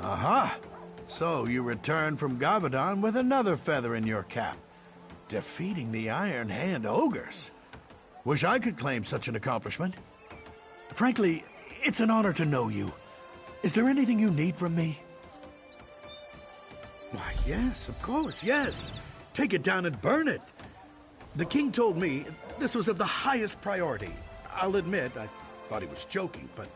Aha! So you return from Gavadon with another feather in your cap. Defeating the Iron Hand Ogres. Wish I could claim such an accomplishment. Frankly, it's an honor to know you. Is there anything you need from me? Why, yes, of course, yes. Take it down and burn it. The king told me this was of the highest priority. I'll admit, I thought he was joking, but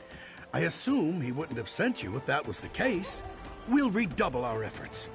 I assume he wouldn't have sent you if that was the case. We'll redouble our efforts.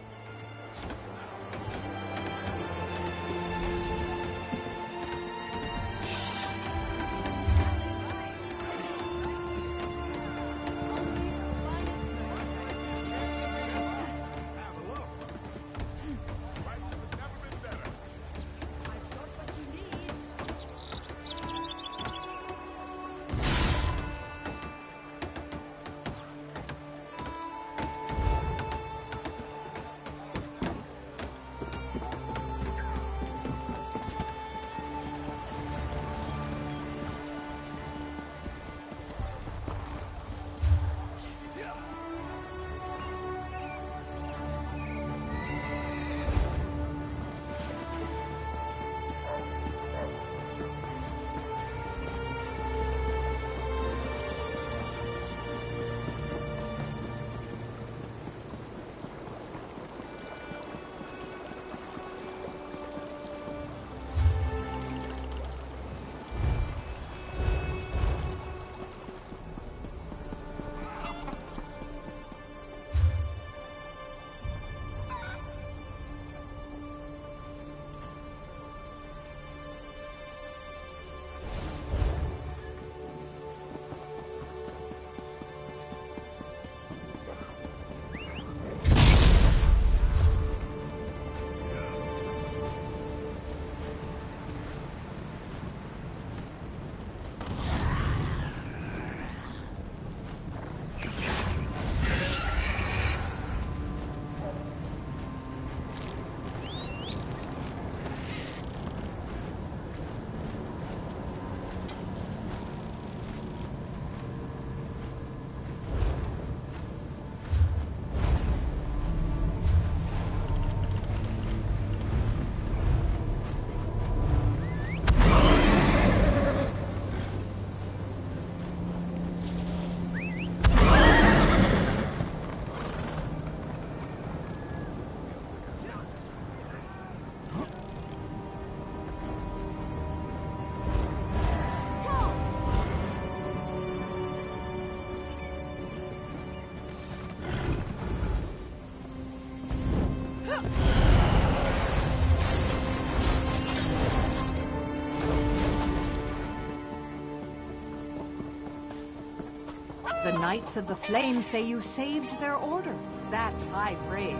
The Knights of the Flame say you saved their order. That's high praise.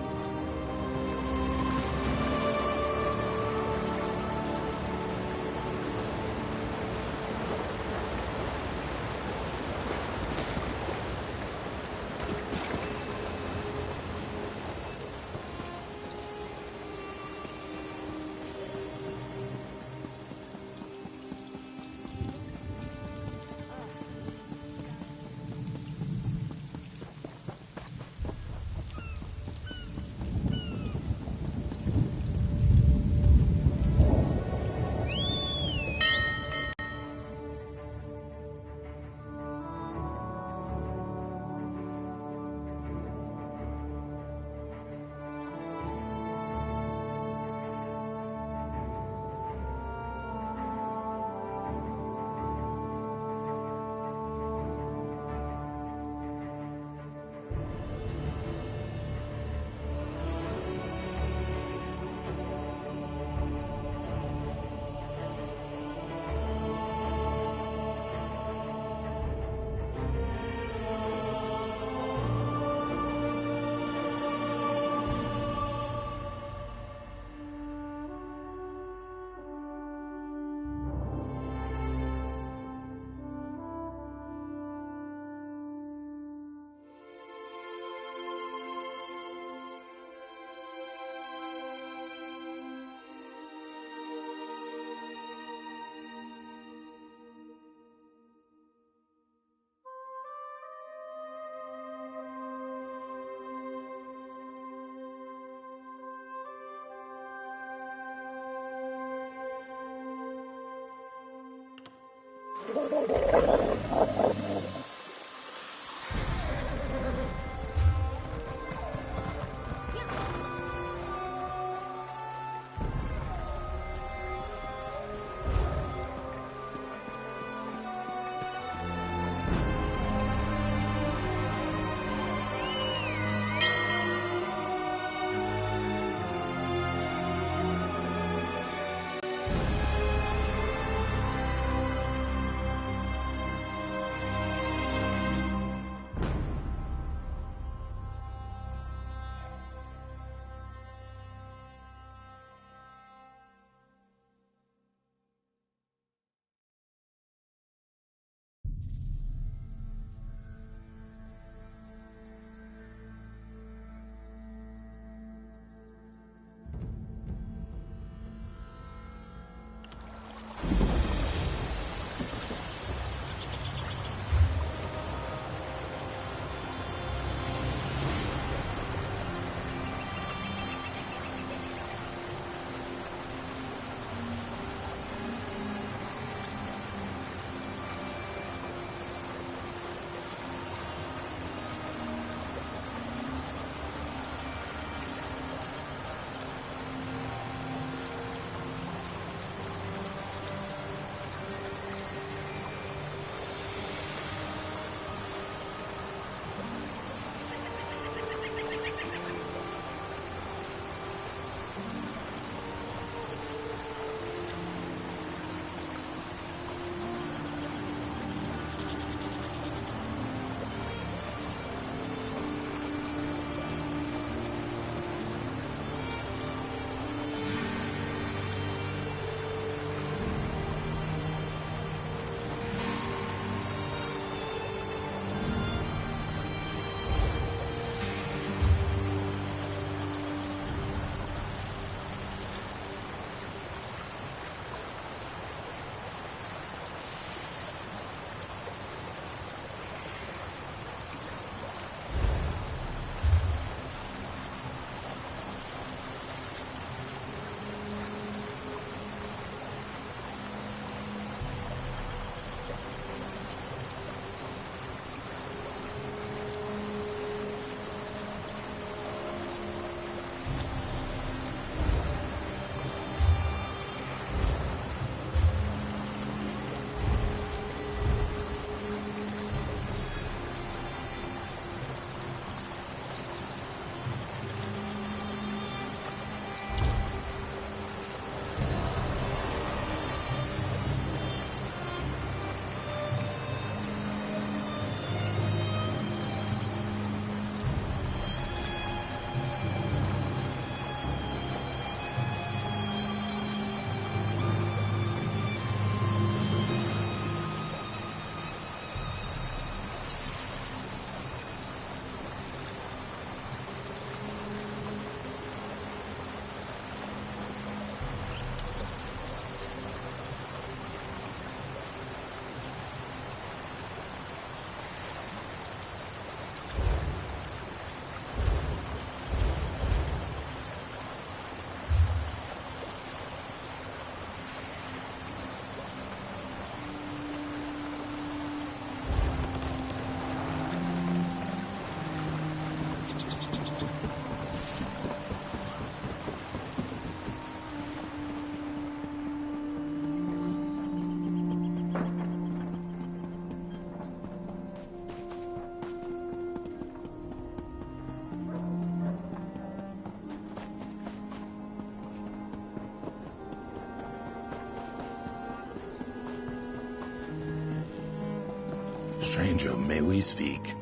Stranger, may we speak?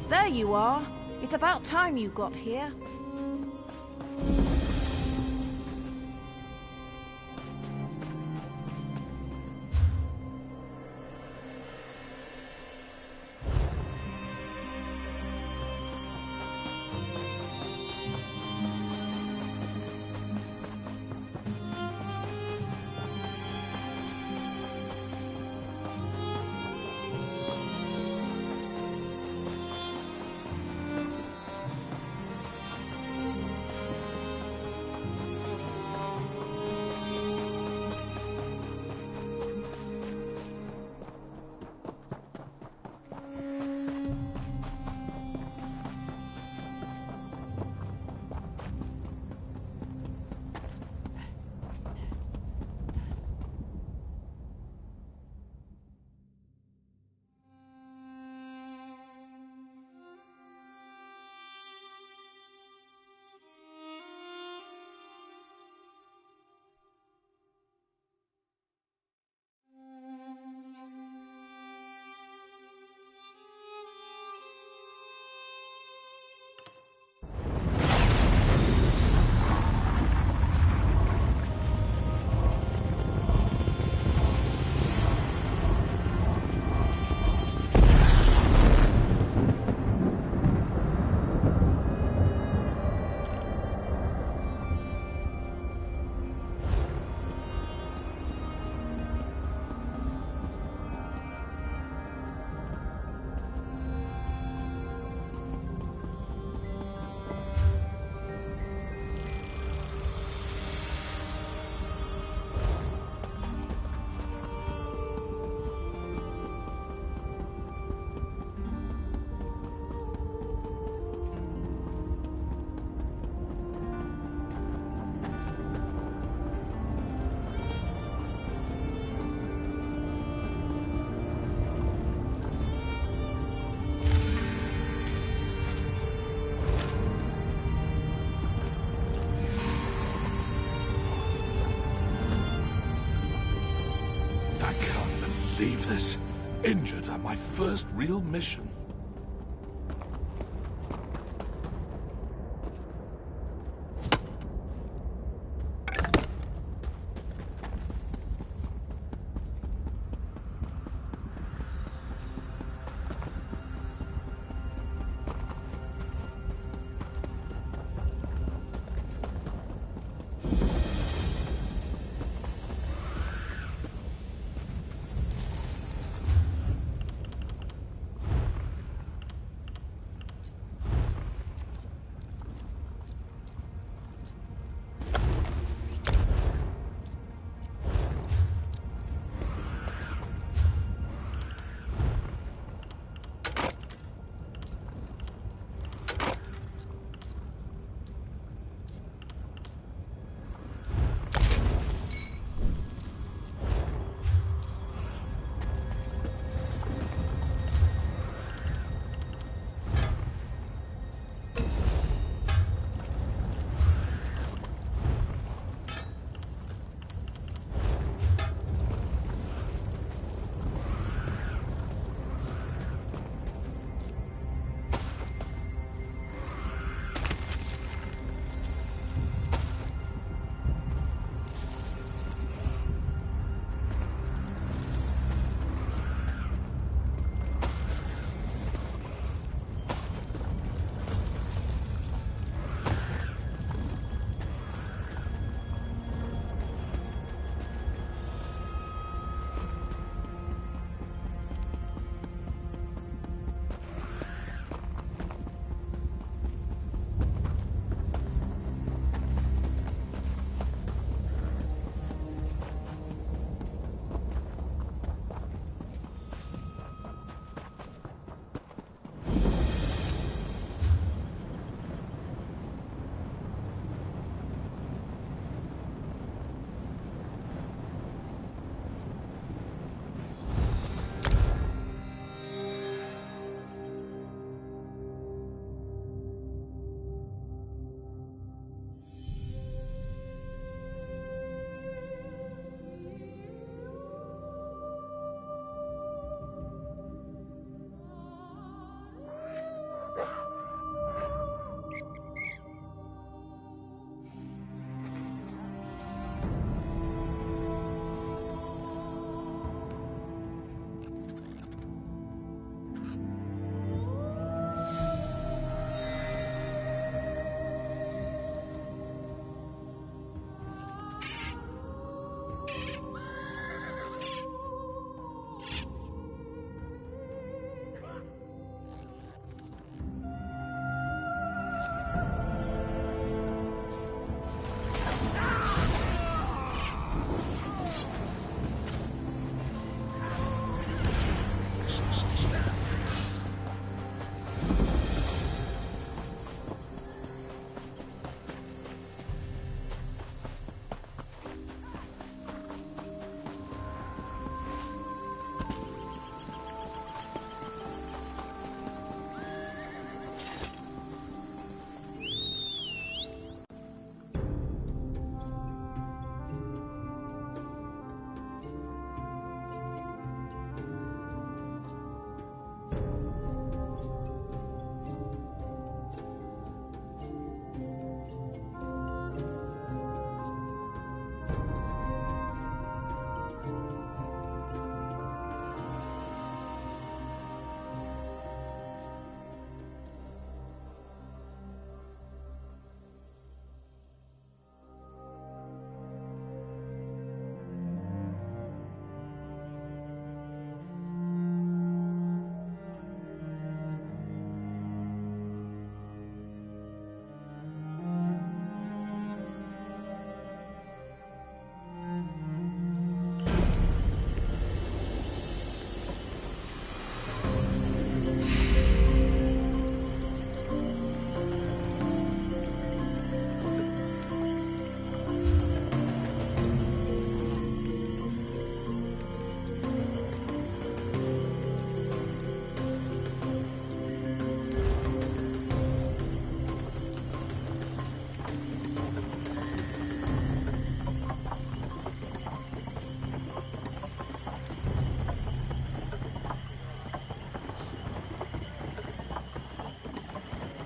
There you are. It's about time you got here. believe this. Injured on my first real mission.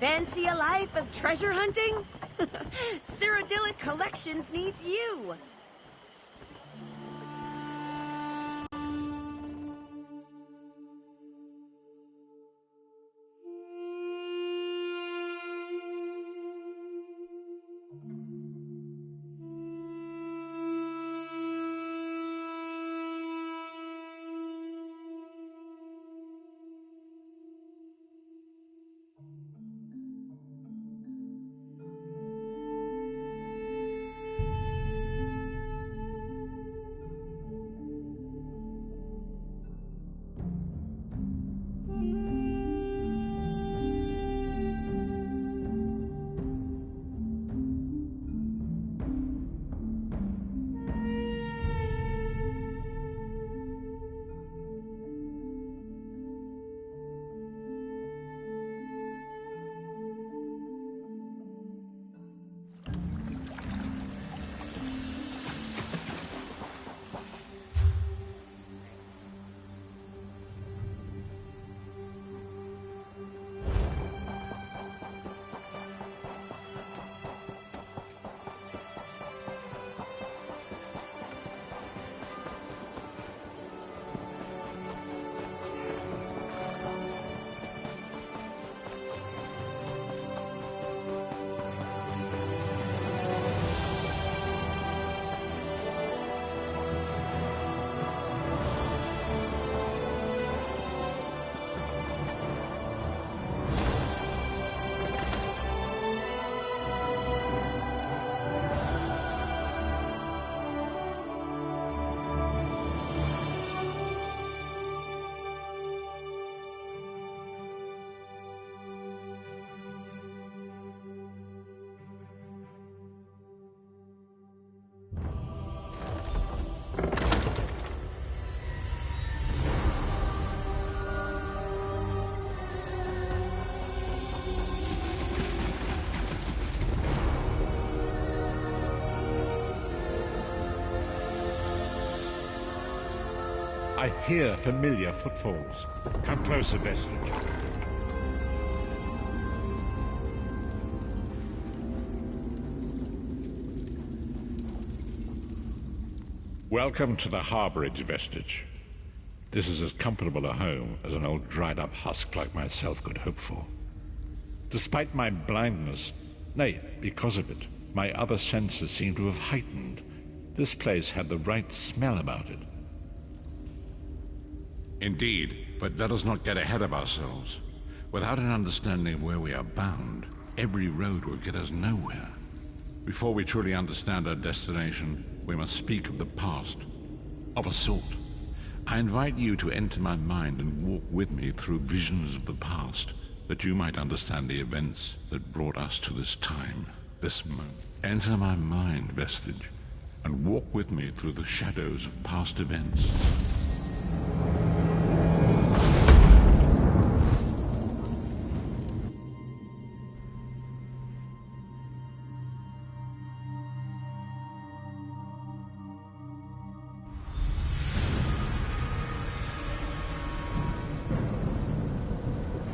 Fancy a life of treasure hunting? Cyrodiilic Collections needs you! I hear familiar footfalls. Come closer, Vestige. Welcome to the Harborage, Vestige. This is as comfortable a home as an old dried-up husk like myself could hope for. Despite my blindness, nay, because of it, my other senses seem to have heightened. This place had the right smell about it. Indeed, but let us not get ahead of ourselves. Without an understanding of where we are bound, every road will get us nowhere. Before we truly understand our destination, we must speak of the past. Of a sort. I invite you to enter my mind and walk with me through visions of the past, that you might understand the events that brought us to this time, this moment. Enter my mind, Vestige, and walk with me through the shadows of past events.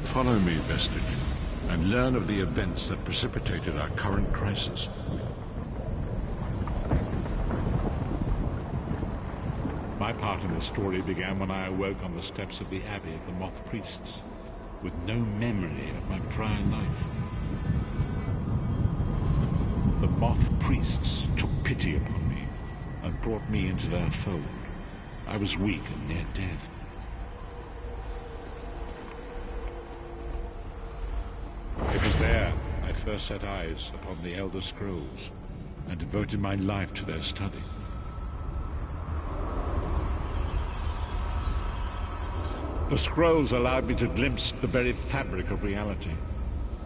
Follow me, Vestige, and learn of the events that precipitated our current crisis. My part in the story began when I awoke on the steps of the Abbey of the Moth Priests, with no memory of my prior life. The Moth Priests took pity upon me and brought me into their fold. I was weak and near death. It was there I first set eyes upon the Elder Scrolls and devoted my life to their study. The scrolls allowed me to glimpse the very fabric of reality,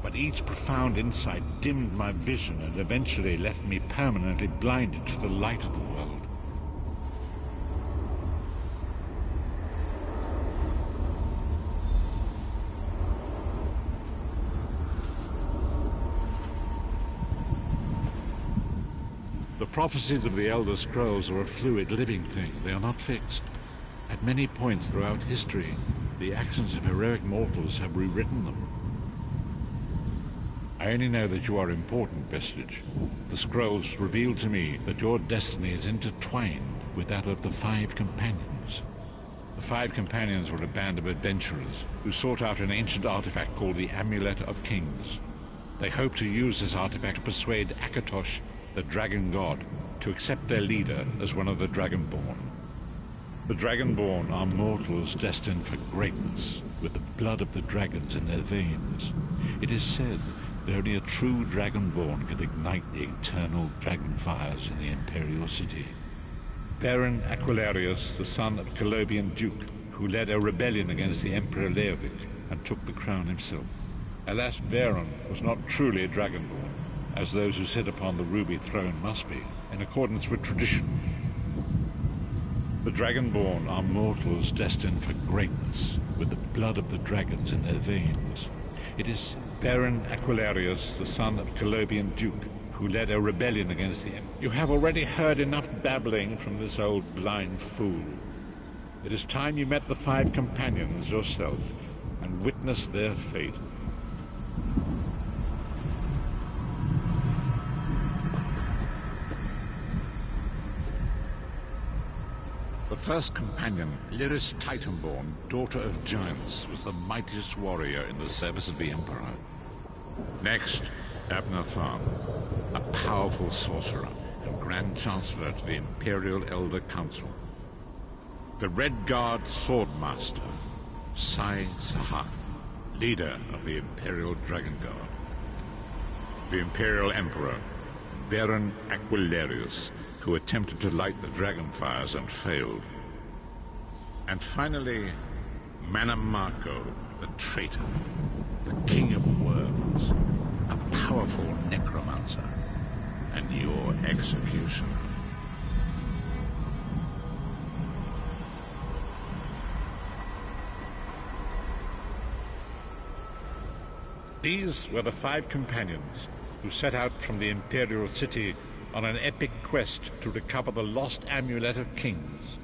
but each profound insight dimmed my vision and eventually left me permanently blinded to the light of the world. The prophecies of the Elder Scrolls are a fluid, living thing. They are not fixed. At many points throughout history, the actions of heroic mortals have rewritten them. I only know that you are important, Vestige. The scrolls reveal to me that your destiny is intertwined with that of the Five Companions. The Five Companions were a band of adventurers who sought out an ancient artifact called the Amulet of Kings. They hoped to use this artifact to persuade Akatosh, the Dragon God, to accept their leader as one of the Dragonborn. The Dragonborn are mortals destined for greatness, with the blood of the dragons in their veins. It is said that only a true Dragonborn can ignite the eternal dragon fires in the Imperial City. Baron Aquilarius, the son of Colobian Duke, who led a rebellion against the Emperor Leovic and took the crown himself. Alas, Baron was not truly a Dragonborn, as those who sit upon the ruby throne must be, in accordance with tradition. The Dragonborn are mortals destined for greatness, with the blood of the dragons in their veins. It is Baron Aquilarius, the son of Colobian Duke, who led a rebellion against the Emperor. You have already heard enough babbling from this old blind fool. It is time you met the Five Companions yourself and witnessed their fate. The first companion, Lyris Titanborn, daughter of giants, was the mightiest warrior in the service of the Emperor. Next, Abner Tharn, a powerful sorcerer and Grand Chancellor to the Imperial Elder Council. The Red Guard Swordmaster, Sai Sahat, leader of the Imperial Dragon Guard. The Imperial Emperor, Baron Aquilarius, who attempted to light the dragon fires and failed. And finally, Manamarco, the traitor, the king of worms, a powerful necromancer, and your executioner. These were the Five Companions who set out from the Imperial City on an epic quest to recover the lost Amulet of Kings.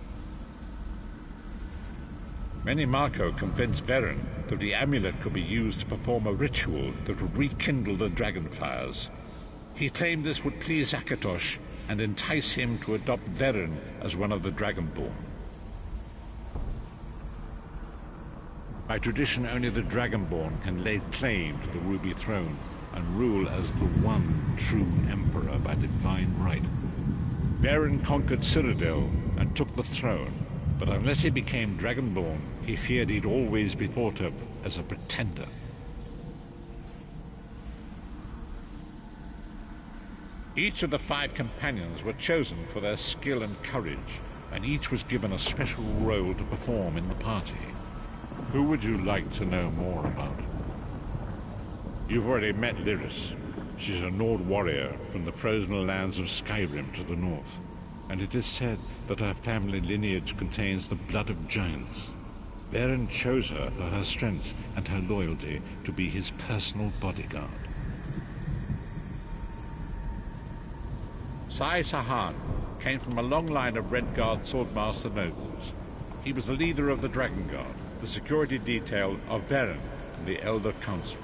Menimarco convinced Veren that the amulet could be used to perform a ritual that would rekindle the dragon fires. He claimed this would please Akatosh and entice him to adopt Veren as one of the Dragonborn. By tradition, only the Dragonborn can lay claim to the Ruby Throne and rule as the one true Emperor by divine right. Veren conquered Cyrodiil and took the throne, but unless he became Dragonborn, he feared he'd always be thought of as a pretender. Each of the Five Companions were chosen for their skill and courage, and each was given a special role to perform in the party. Who would you like to know more about? You've already met Lyris. She's a Nord warrior from the frozen lands of Skyrim to the north, and it is said that her family lineage contains the blood of giants. Veren chose her for her strength and her loyalty to be his personal bodyguard. Sai Sahan came from a long line of Red Guard Swordmaster nobles. He was the leader of the Dragon Guard, the security detail of Veren and the Elder Council.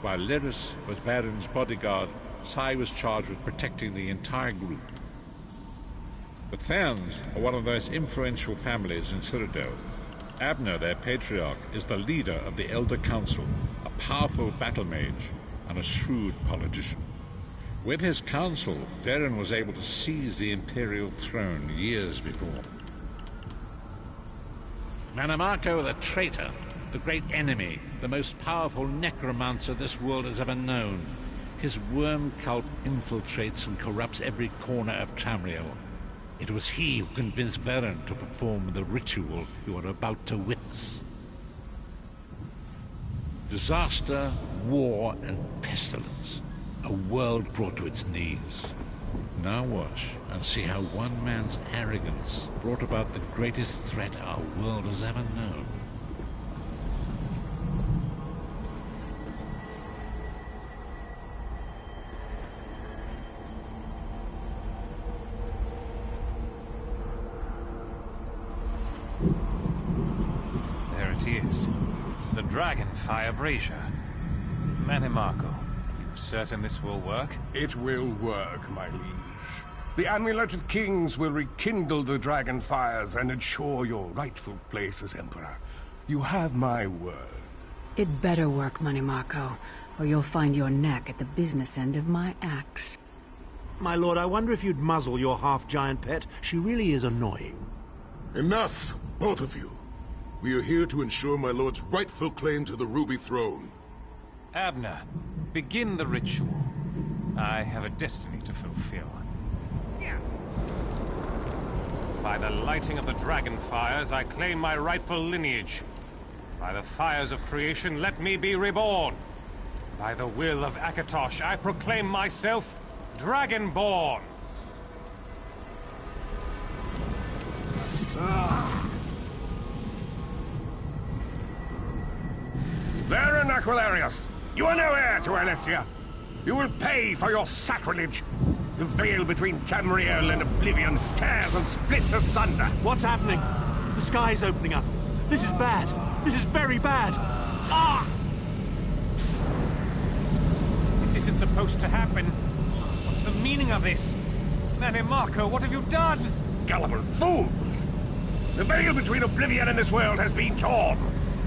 While Lyris was Veren's bodyguard, Sai was charged with protecting the entire group. The Therns are one of the most influential families in Cyrodiil. Abner, their patriarch, is the leader of the Elder Council, a powerful battle mage and a shrewd politician. With his council, Veren was able to seize the Imperial throne years before. Manamarco the traitor, the great enemy, the most powerful necromancer this world has ever known. His worm cult infiltrates and corrupts every corner of Tamriel. It was he who convinced Veren to perform the ritual you are about to witness. Disaster, war, and pestilence. A world brought to its knees. Now watch and see how one man's arrogance brought about the greatest threat our world has ever known. There it is. The Dragonfire Brazier. Menimarco, you certain this will work? It will work, my liege. The Amulet of Kings will rekindle the dragon fires and ensure your rightful place as Emperor. You have my word. It better work, Money Marco, or you'll find your neck at the business end of my axe. My lord, I wonder if you'd muzzle your half-giant pet. She really is annoying. Enough, both of you. We are here to ensure my lord's rightful claim to the Ruby Throne. Abner, begin the ritual. I have a destiny to fulfill. By the lighting of the dragon fires, I claim my rightful lineage. By the fires of creation, let me be reborn. By the will of Akatosh, I proclaim myself Dragonborn. Baron Aquilarius, you are no heir to Alessia. You will pay for your sacrilege. The veil between Tamriel and Oblivion tears and splits asunder. What's happening? The sky's opening up. This is bad. This is very bad. Ah! This isn't supposed to happen. What's the meaning of this? Manny Marco, what have you done? Gullible fools! The veil between Oblivion and this world has been torn.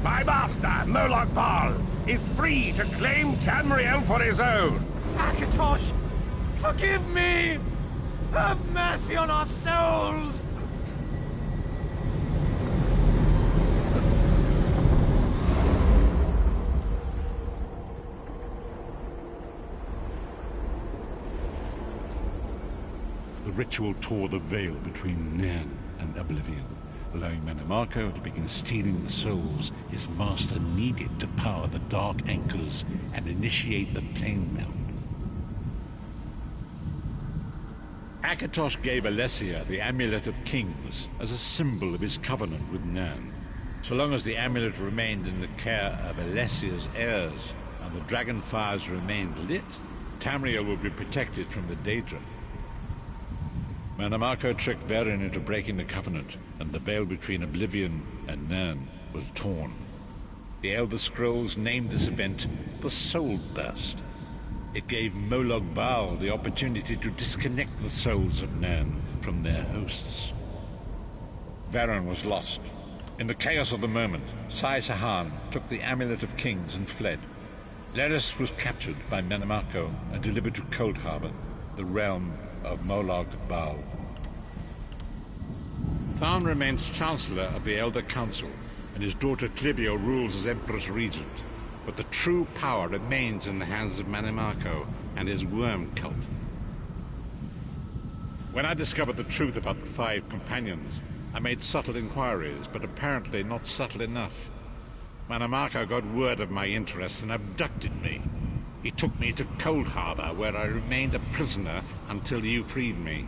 My master, Moloch Baal, is free to claim Tamriel for his own. Akatosh, forgive me! Have mercy on our souls! The ritual tore the veil between Nan and Oblivion, allowing Mannimarco to begin stealing the souls his master needed to power the Dark Anchors and initiate the plane melt. Akatosh gave Alessia the Amulet of Kings as a symbol of his covenant with Nan. So long as the amulet remained in the care of Alessia's heirs and the dragon fires remained lit, Tamriel would be protected from the Daedra. Mannimarco tricked Varen into breaking the covenant, and the veil between Oblivion and Nan was torn. The Elder Scrolls named this event the Soul Burst. It gave Moloch Baal the opportunity to disconnect the souls of Nan from their hosts. Varen was lost. In the chaos of the moment, Sai Sahan took the Amulet of Kings and fled. Leris was captured by Mannimarco and delivered to Cold Harbor, the realm of Moloch Baal. Tharn remains Chancellor of the Elder Council, and his daughter Clivio rules as Empress Regent. But the true power remains in the hands of Mannimarco and his worm cult. When I discovered the truth about the 5 companions, I made subtle inquiries, but apparently not subtle enough. Mannimarco got word of my interests and abducted me. He took me to Cold Harbor, where I remained a prisoner until you freed me.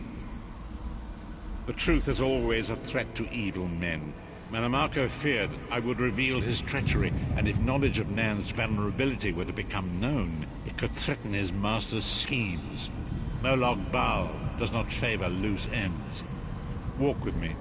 The truth is always a threat to evil men. Mannimarco feared I would reveal his treachery, and if knowledge of Nan's vulnerability were to become known, it could threaten his master's schemes. Moloch Baal does not favor loose ends. Walk with me.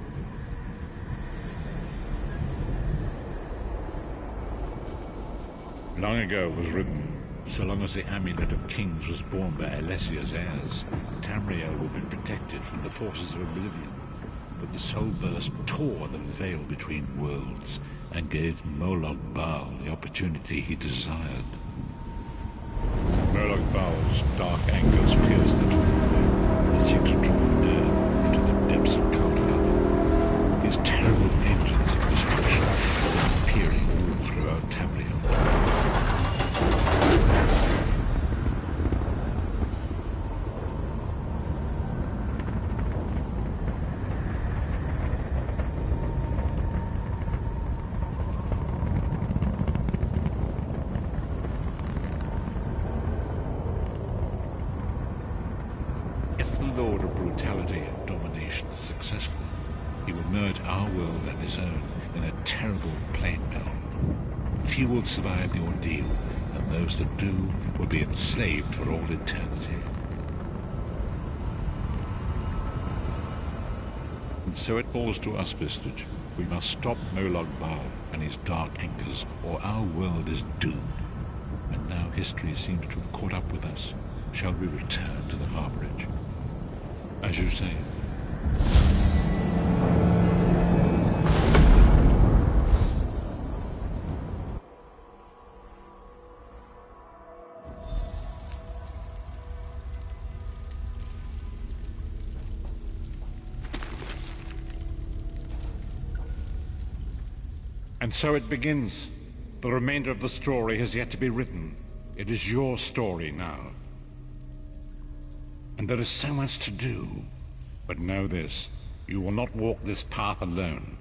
Long ago it was written, so long as the Amulet of Kings was borne by Alessia's heirs, Tamriel would be protected from the forces of Oblivion. But the Soul Burst tore the veil between worlds and gave Moloch Baal the opportunity he desired. Moloch Baal's dark anchors pierced the twin veil and seemed to draw Nan into the depths of Cold Harbor. His terrible engines of destruction were appearing all throughout Tamriel. If the Lord of Brutality and Domination is successful, he will merge our world and his own in a terrible plane melt. Few will survive the ordeal, and those that do will be enslaved for all eternity. And so it falls to us, Vistage. We must stop Moloch Baal and his dark anchors, or our world is doomed. and now history seems to have caught up with us. Shall we return to the Harborage? As you say. And so it begins. The remainder of the story has yet to be written. It is your story now. And there is so much to do. But know this, you will not walk this path alone.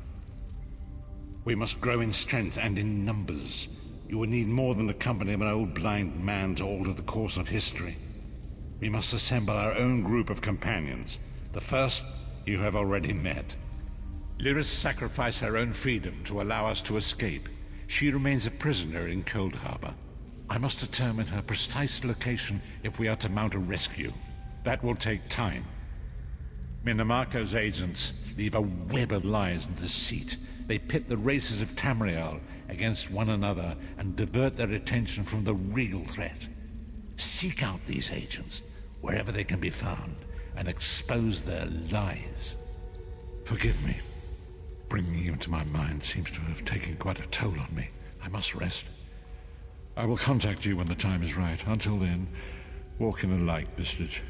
We must grow in strength and in numbers. You will need more than the company of an old blind man to alter the course of history. We must assemble our own group of companions. The first you have already met. Lyris sacrificed her own freedom to allow us to escape. She remains a prisoner in Cold Harbor. I must determine her precise location if we are to mount a rescue. That will take time. Minimarco's agents leave a web of lies and deceit. They pit the races of Tamriel against one another and divert their attention from the real threat. Seek out these agents, wherever they can be found, and expose their lies. Forgive me. Bringing you into my mind seems to have taken quite a toll on me. I must rest. I will contact you when the time is right. Until then, walk in the light, Bistich.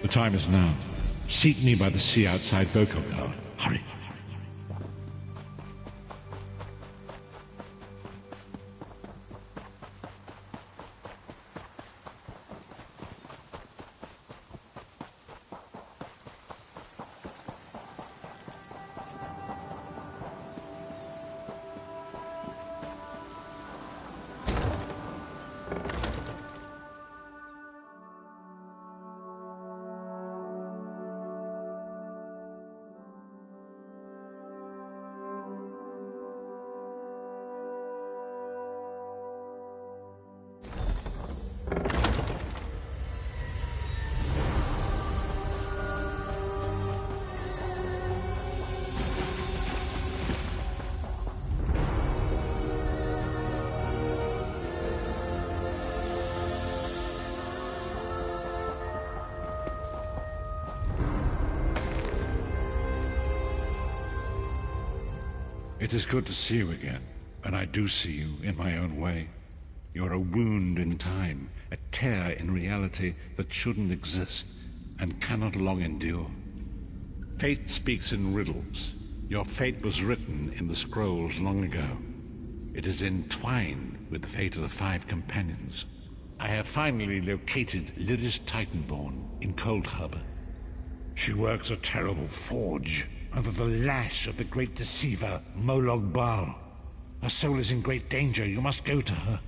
The time is now. Seek me by the sea outside Vokogar. Hurry. It is good to see you again, and I do see you in my own way. You're a wound in time, a tear in reality that shouldn't exist and cannot long endure. Fate speaks in riddles. Your fate was written in the scrolls long ago. It is entwined with the fate of the 5 companions. I have finally located Lyris Titanborn in Cold Harbor. She works a terrible forge under the lash of the great deceiver, Molog Baal. Her soul is in great danger. You must go to her.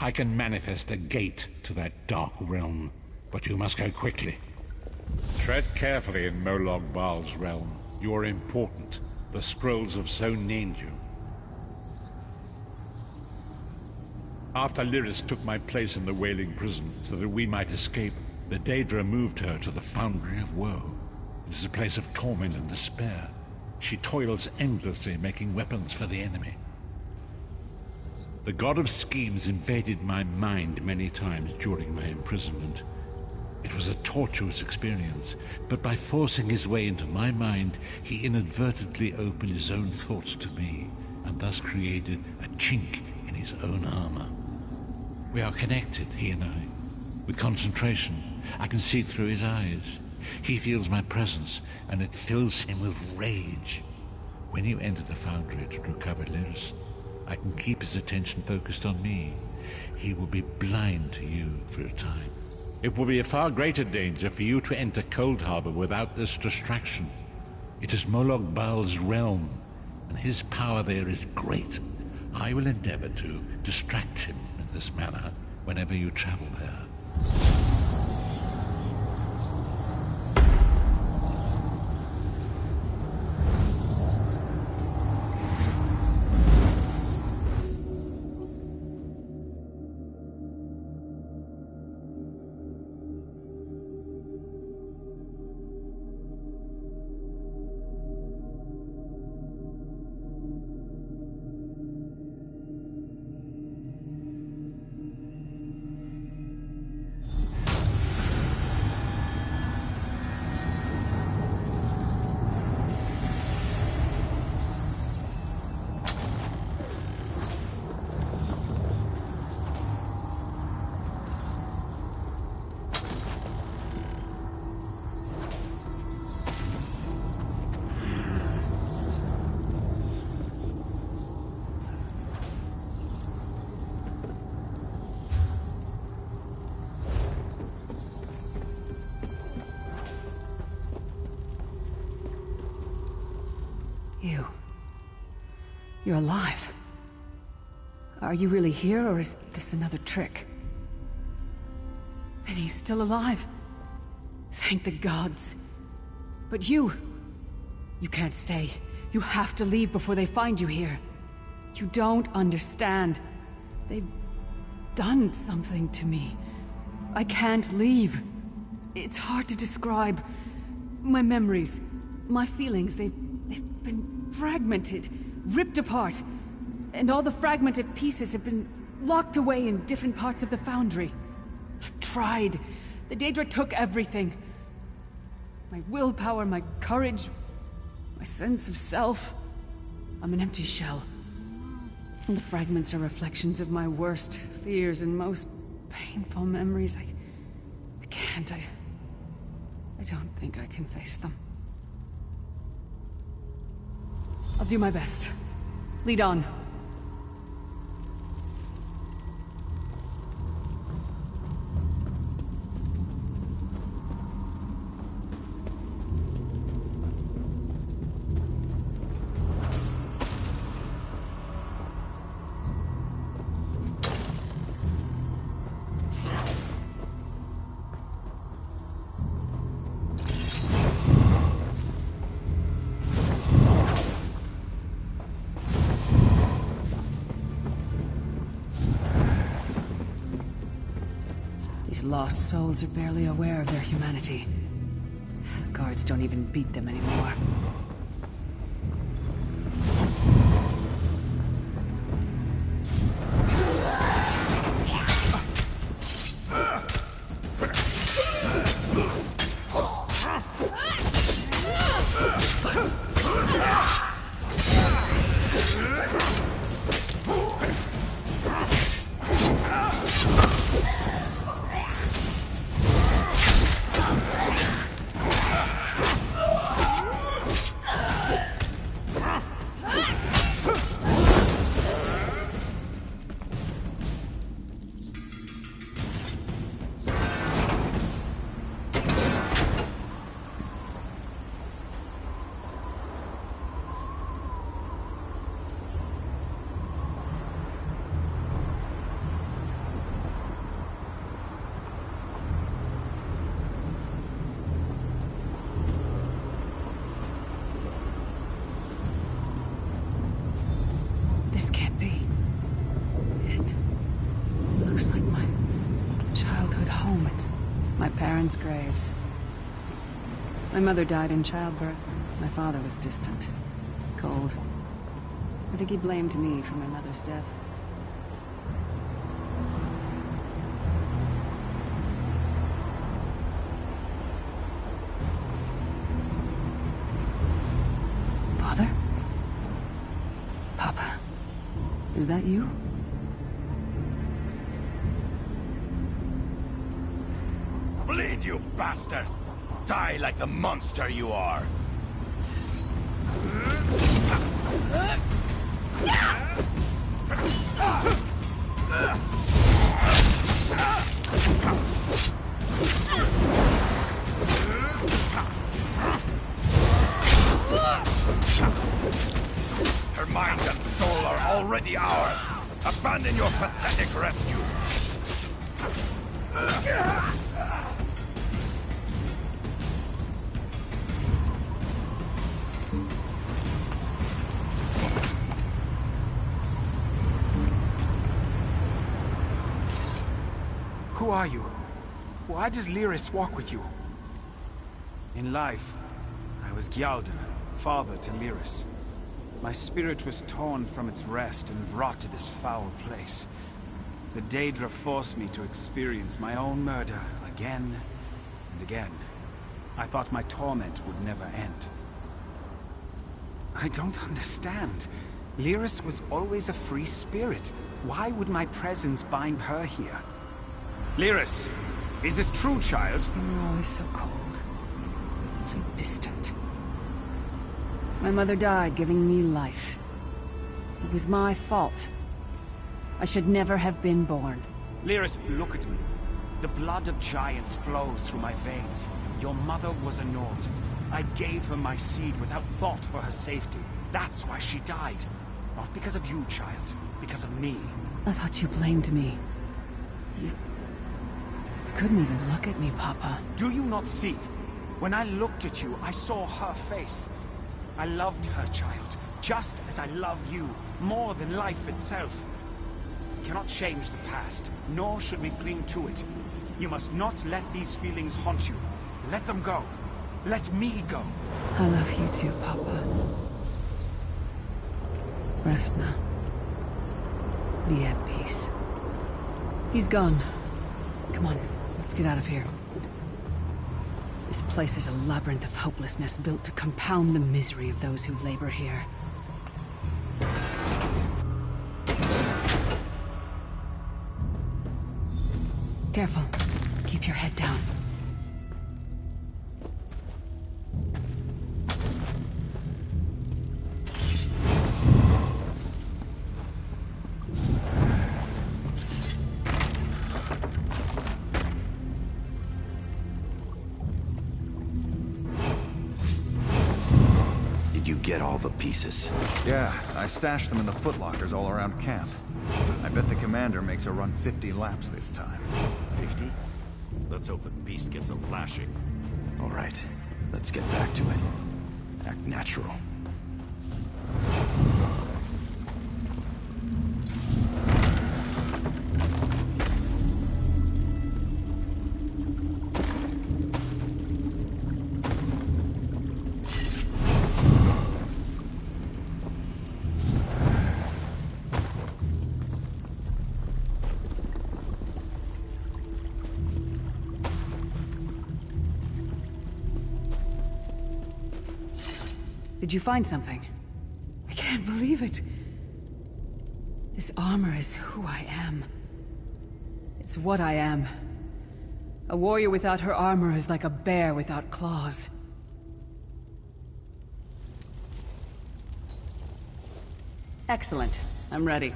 I can manifest a gate to that dark realm, but you must go quickly. Tread carefully in Molog Baal's realm. You are important. The scrolls have so named you. After Lyris took my place in the Wailing Prison so that we might escape, the Daedra moved her to the Foundry of Woe. It is a place of torment and despair. She toils endlessly making weapons for the enemy. The God of Schemes invaded my mind many times during my imprisonment. It was a tortuous experience, but by forcing his way into my mind, he inadvertently opened his own thoughts to me, and thus created a chink in his own armor. We are connected, he and I. With concentration, I can see through his eyes. He feels my presence, and it fills him with rage. When you enter the Foundry to recover Lyris, I can keep his attention focused on me. He will be blind to you for a time. It will be a far greater danger for you to enter Cold Harbor without this distraction. It is Molog Baal's realm, and his power there is great. I will endeavor to distract him in this manner whenever you travel there. You're alive. Are you really here, or is this another trick? And he's still alive. Thank the gods. But you can't stay. You have to leave before they find you here. You don't understand. They've done something to me. I can't leave. It's hard to describe. My memories, my feelings, they've been fragmented, ripped apart. And all the fragmented pieces have been locked away in different parts of the Foundry. I've tried. The Daedra took everything. My willpower, my courage, my sense of self. I'm an empty shell. And the fragments are reflections of my worst fears and most painful memories. I can't. I don't think I can face them. I'll do my best. Lead on. Lost souls are barely aware of their humanity. The guards don't even beat them anymore. My parents' graves. My mother died in childbirth. My father was distant. Cold. I think he blamed me for my mother's death. Father? Papa? Is that you? Bleed, you bastard! Die like the monster you are! Her mind and soul are already ours. Abandon your pathetic rescue. Who are you? Why does Lyris walk with you? In life, I was Gyalda, father to Lyris. My spirit was torn from its rest and brought to this foul place. The Daedra forced me to experience my own murder again and again. I thought my torment would never end. I don't understand. Lyris was always a free spirit. Why would my presence bind her here? Lyris, is this true, child? You were always so cold. So distant. My mother died giving me life. It was my fault. I should never have been born. Lyris, look at me. The blood of giants flows through my veins. Your mother was a Nord. I gave her my seed without thought for her safety. That's why she died. Not because of you, child. Because of me. I thought you blamed me. You couldn't even look at me, Papa. Do you not see? When I looked at you, I saw her face. I loved her, child, just as I love you, more than life itself. We cannot change the past, nor should we cling to it. You must not let these feelings haunt you. Let them go. Let me go. I love you too, Papa. Rest now. Be at peace. He's gone. Come on, let's get out of here. This place is a labyrinth of hopelessness built to compound the misery of those who labor here. Careful. Keep your head down. Get all the pieces. Yeah, I stashed them in the footlockers all around camp. I bet the commander makes her run 50 laps this time. 50? Let's hope the beast gets a lashing. All right, let's get back to it. Act natural. Did you find something? I can't believe it. This armor is who I am. It's what I am. A warrior without her armor is like a bear without claws. Excellent. I'm ready.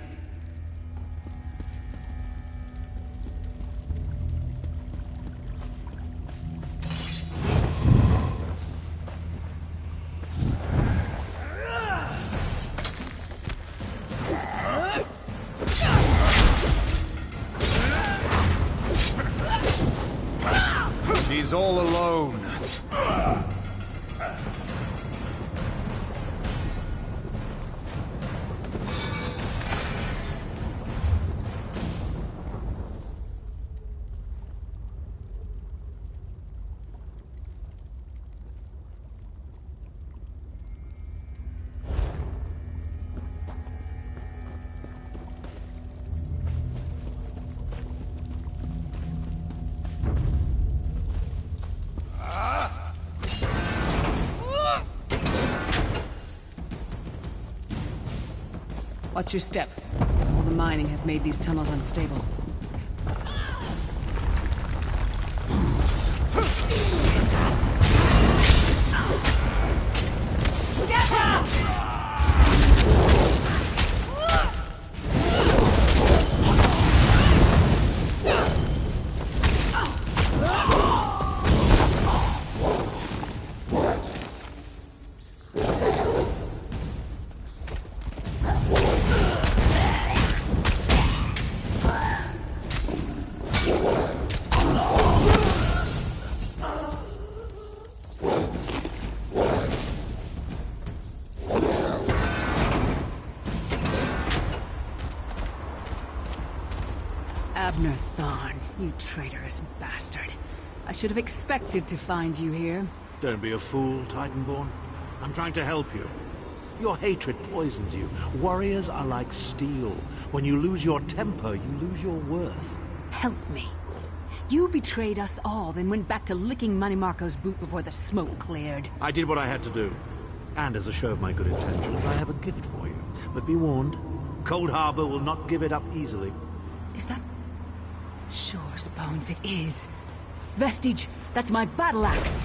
He's all alone. Watch your step. All the mining has made these tunnels unstable. You traitorous bastard. I should have expected to find you here. Don't be a fool, Titanborn. I'm trying to help you. Your hatred poisons you. Warriors are like steel. When you lose your temper, you lose your worth. Help me. You betrayed us all, then went back to licking Manny Marco's boot before the smoke cleared. I did what I had to do. And as a show of my good intentions, I have a gift for you. But be warned, Cold Harbor will not give it up easily. Is that... Sure, Bones, it is. Vestige, that's my battle axe.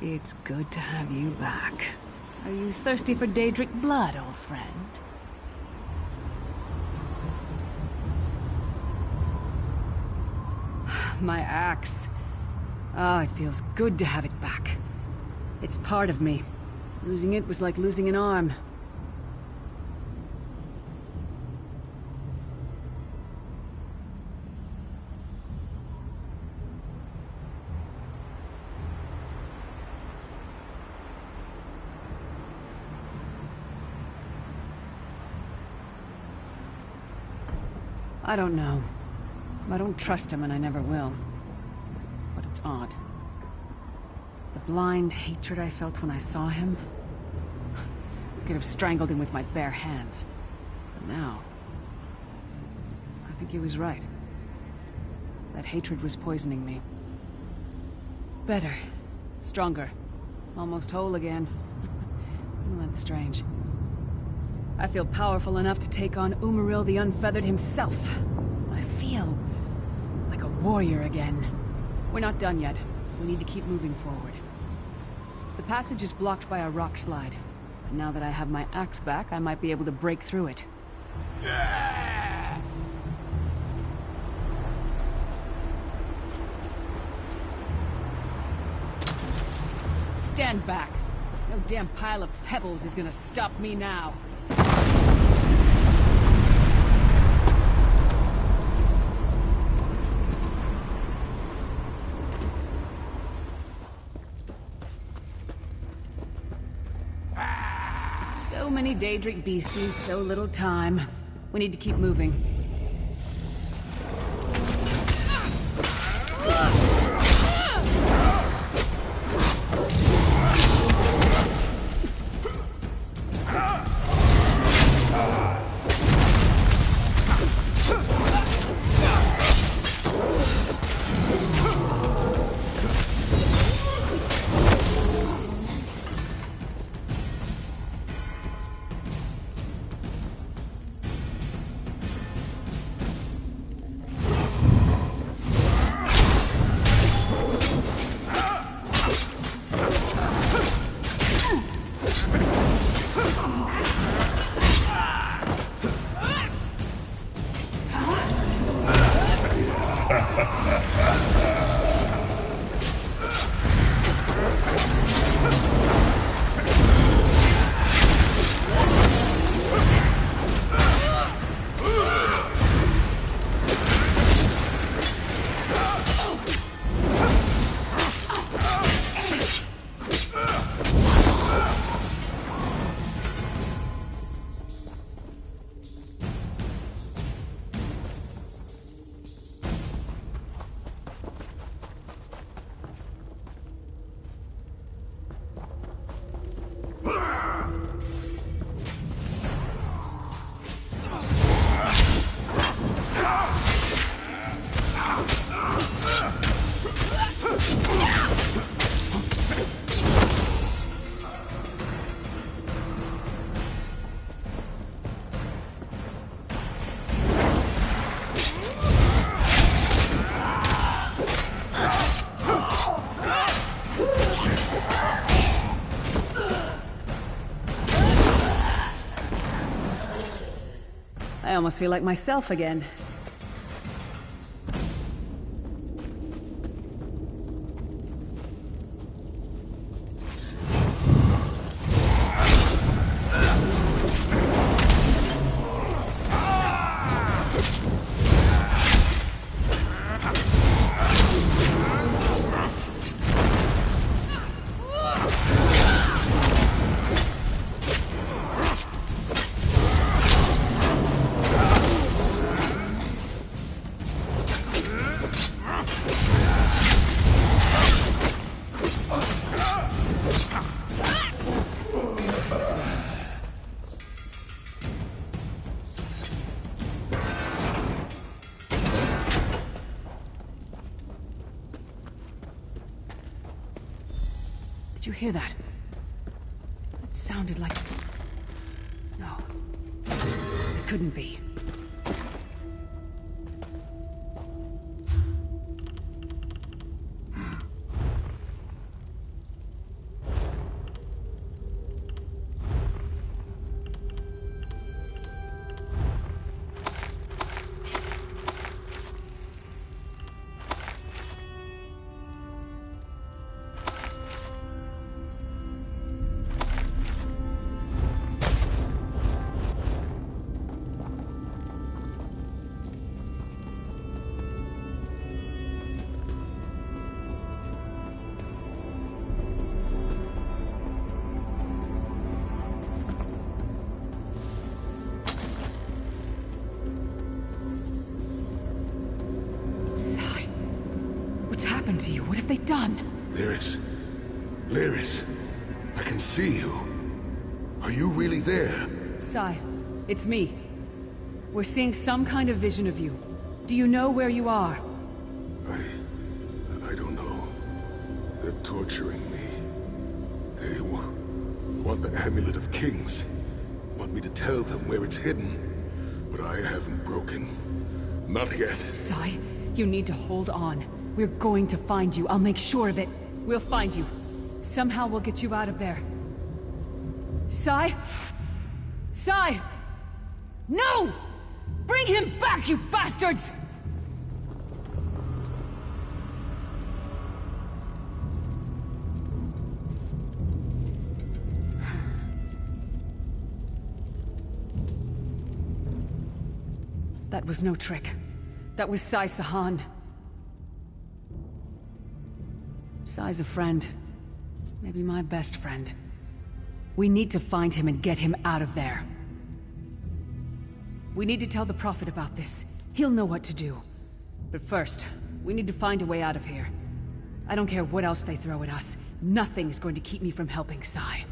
It's good to have you back. Are you thirsty for Daedric blood, old friend? My axe. Oh, it feels good to have it back. It's part of me. Losing it was like losing an arm. I don't know. I don't trust him, and I never will. But it's odd. The blind hatred I felt when I saw him... I could have strangled him with my bare hands. But now... I think he was right. That hatred was poisoning me. Better. Stronger. Almost whole again. Isn't that strange? I feel powerful enough to take on Umaril the Unfeathered himself. I feel like a warrior again. We're not done yet. We need to keep moving forward. The passage is blocked by a rock slide. But now that I have my axe back, I might be able to break through it. Stand back. No damn pile of pebbles is gonna stop me now. So many Daedric beasties, so little time. We need to keep moving. I almost feel like myself again. Did you hear that? It sounded like... No. It couldn't be. To you? What have they done? Lyris. Lyris. I can see you. Are you really there? Sai, it's me. We're seeing some kind of vision of you. Do you know where you are? I don't know. They're torturing me. They want the Amulet of Kings. Want me to tell them where it's hidden. But I haven't broken. Not yet. Sai, you need to hold on. We're going to find you. I'll make sure of it. We'll find you. Somehow we'll get you out of there. Sai? Sai! No! Bring him back, you bastards! That was no trick. That was Sai Sahan. Sai's a friend. Maybe my best friend. We need to find him and get him out of there. We need to tell the Prophet about this. He'll know what to do. But first, we need to find a way out of here. I don't care what else they throw at us. Nothing's going to keep me from helping Sai.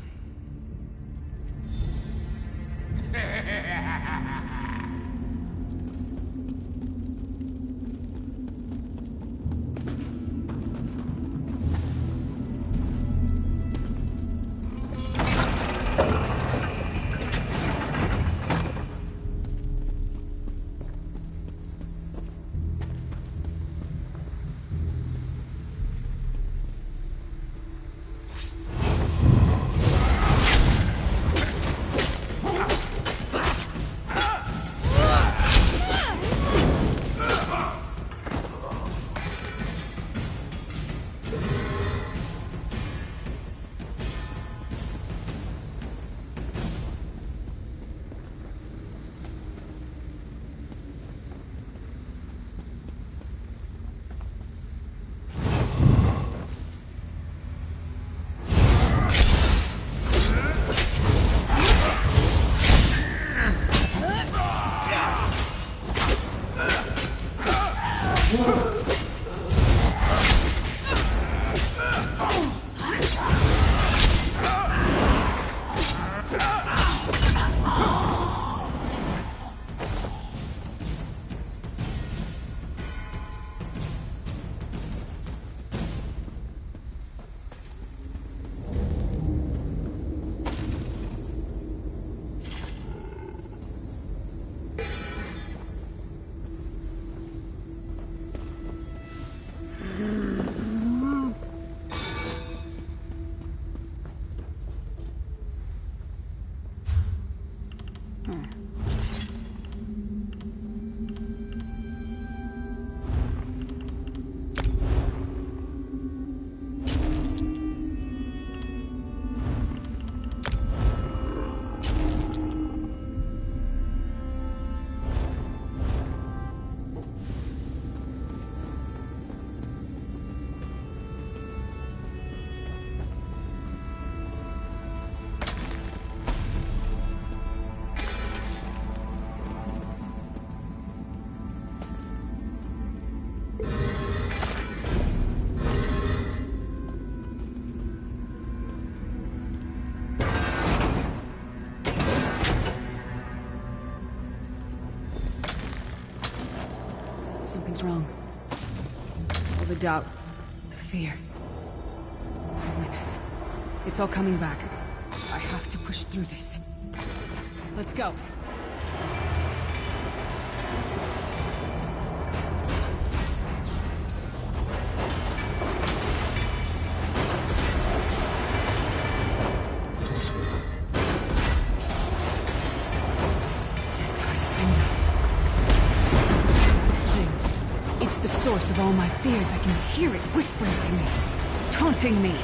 Something's wrong. All the doubt, the fear, loneliness. It's all coming back. I have to push through this. Let's go. Of all my fears, I can hear it whispering to me, taunting me.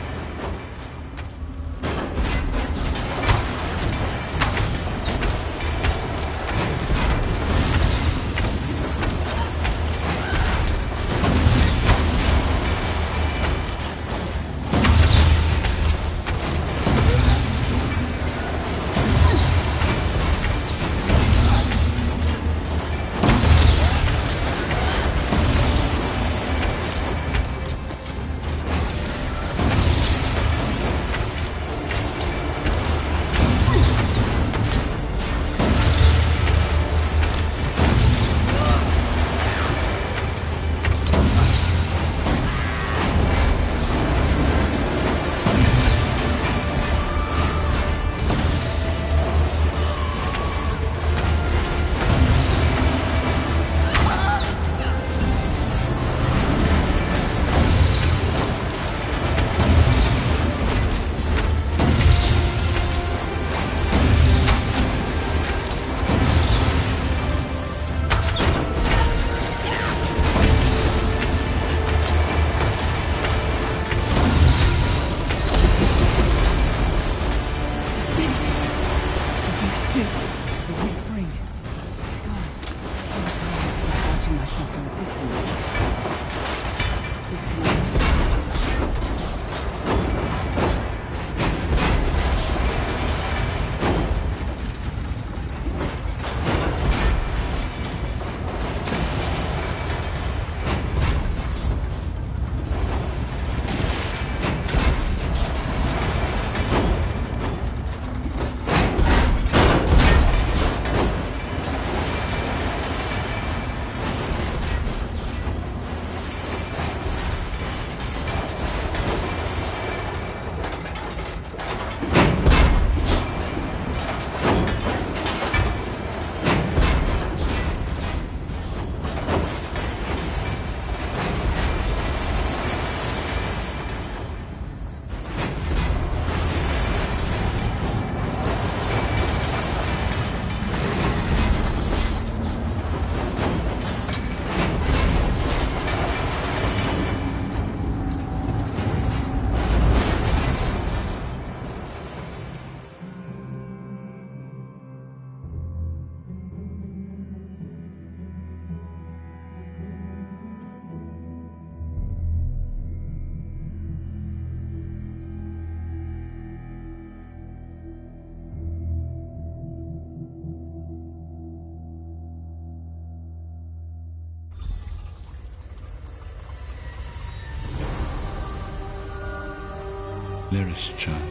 Lyris, child.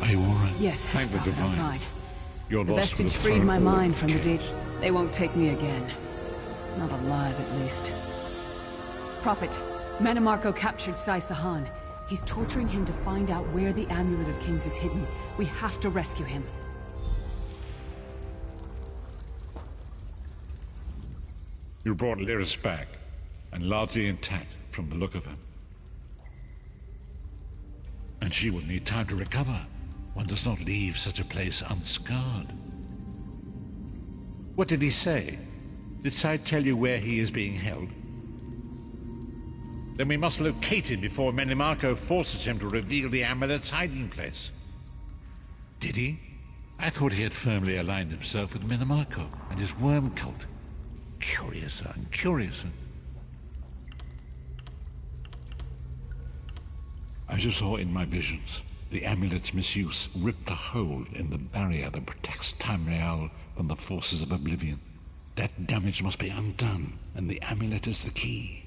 Are you all right? Yes, Thank the divine. I'm fine. Your The loss vestige would have freed thrown my all mind into from the deep. chaos. They won't take me again. Not alive, at least. Prophet, Manamarco captured Sai Sahan. He's torturing him to find out where the Amulet of Kings is hidden. We have to rescue him. You brought Lyris back, and largely intact from the look of him. And she will need time to recover. One does not leave such a place unscarred. What did he say? Did Sai tell you where he is being held? Then we must locate him before Menimarco forces him to reveal the amulet's hiding place. Did he? I thought he had firmly aligned himself with Menimarco and his worm cult. Curiouser and curiouser. As you saw in my visions, the amulet's misuse ripped a hole in the barrier that protects Tamriel from the forces of oblivion. That damage must be undone, and the amulet is the key.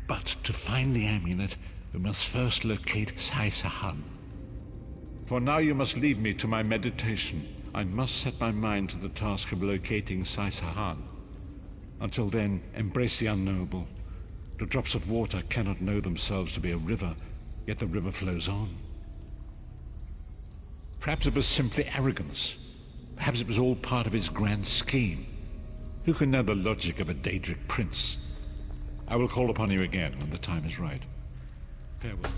But to find the amulet, we must first locate Sai Sahan. For now you must leave me to my meditation. I must set my mind to the task of locating Sai Sahan. Until then, embrace the unknowable. The drops of water cannot know themselves to be a river, yet the river flows on. Perhaps it was simply arrogance. Perhaps it was all part of his grand scheme. Who can know the logic of a Daedric prince? I will call upon you again when the time is right. Farewell.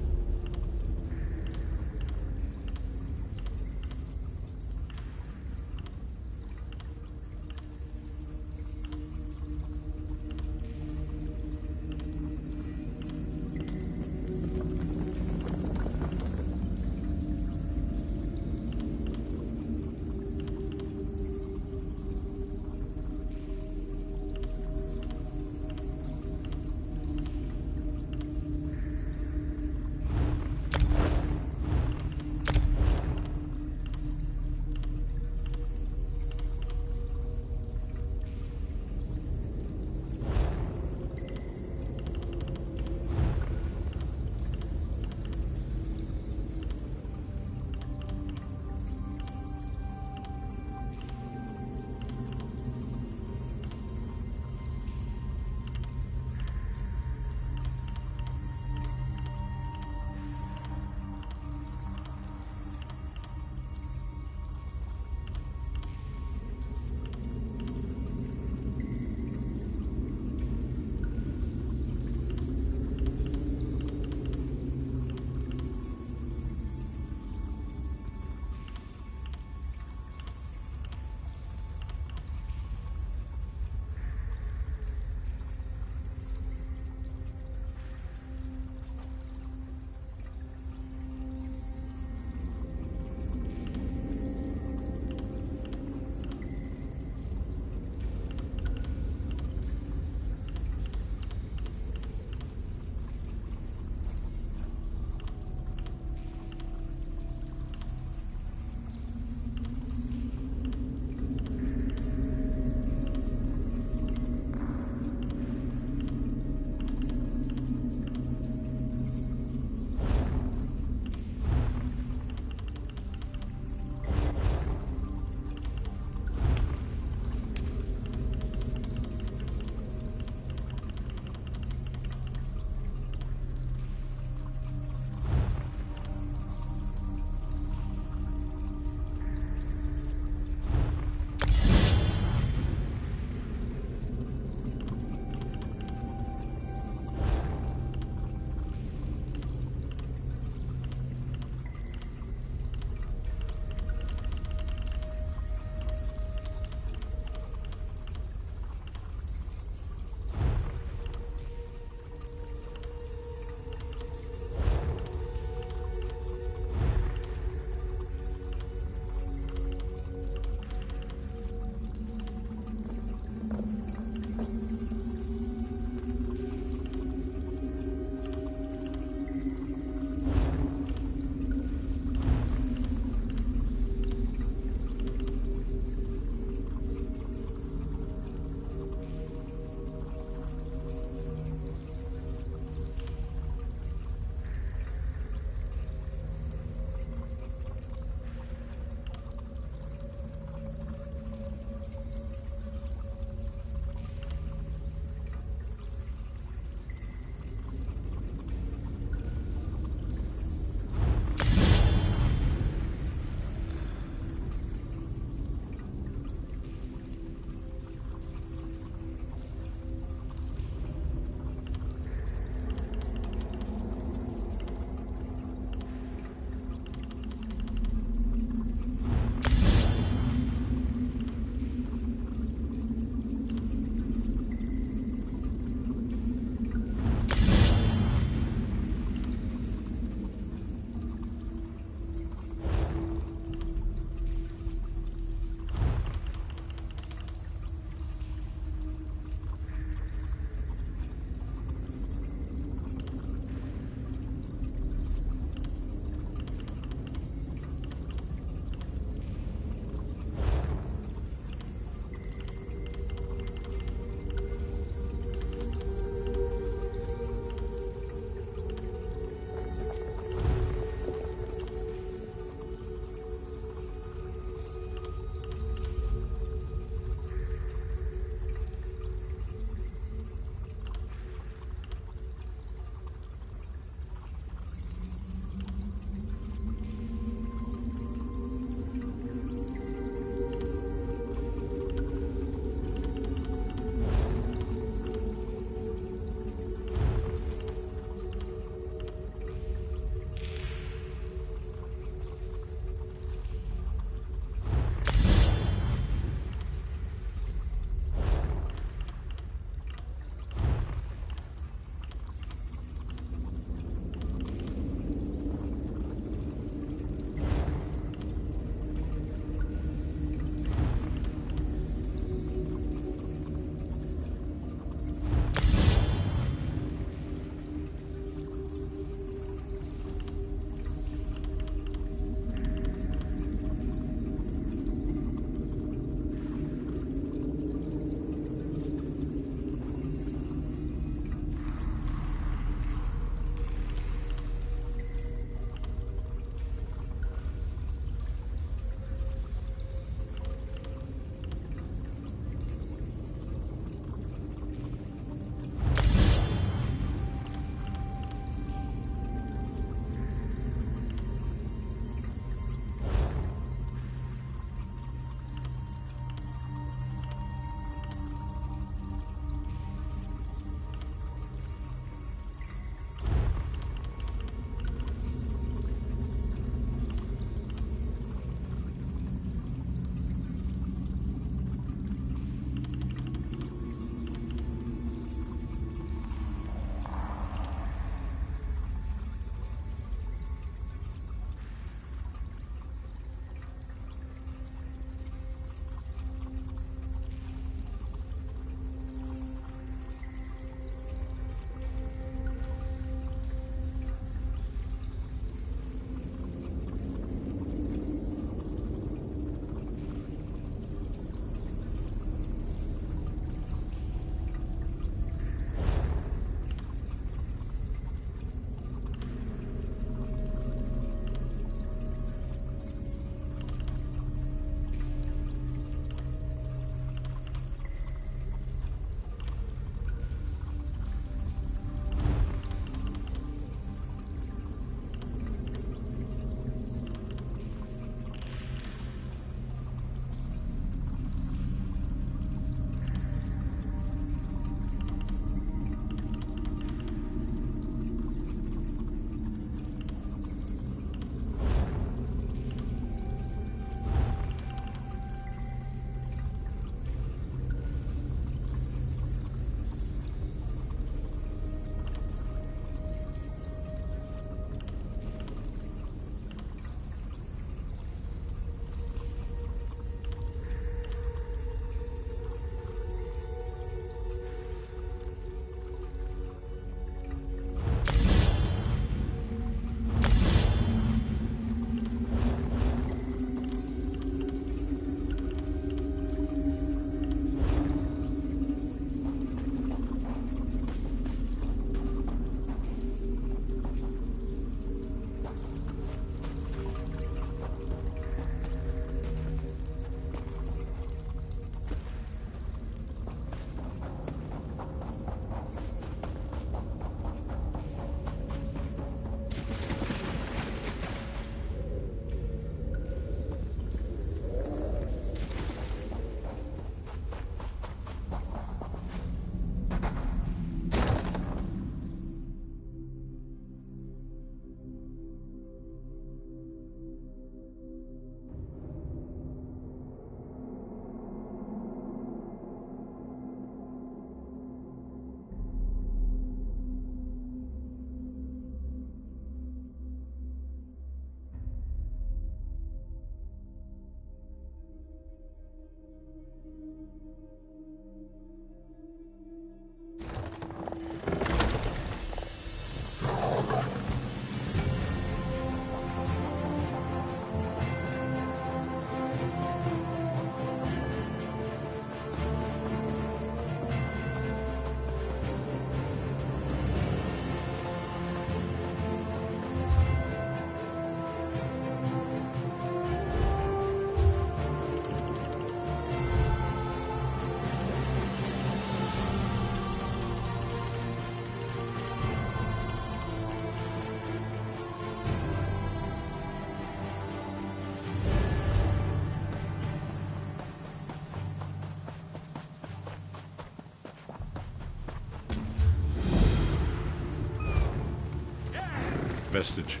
Vestige.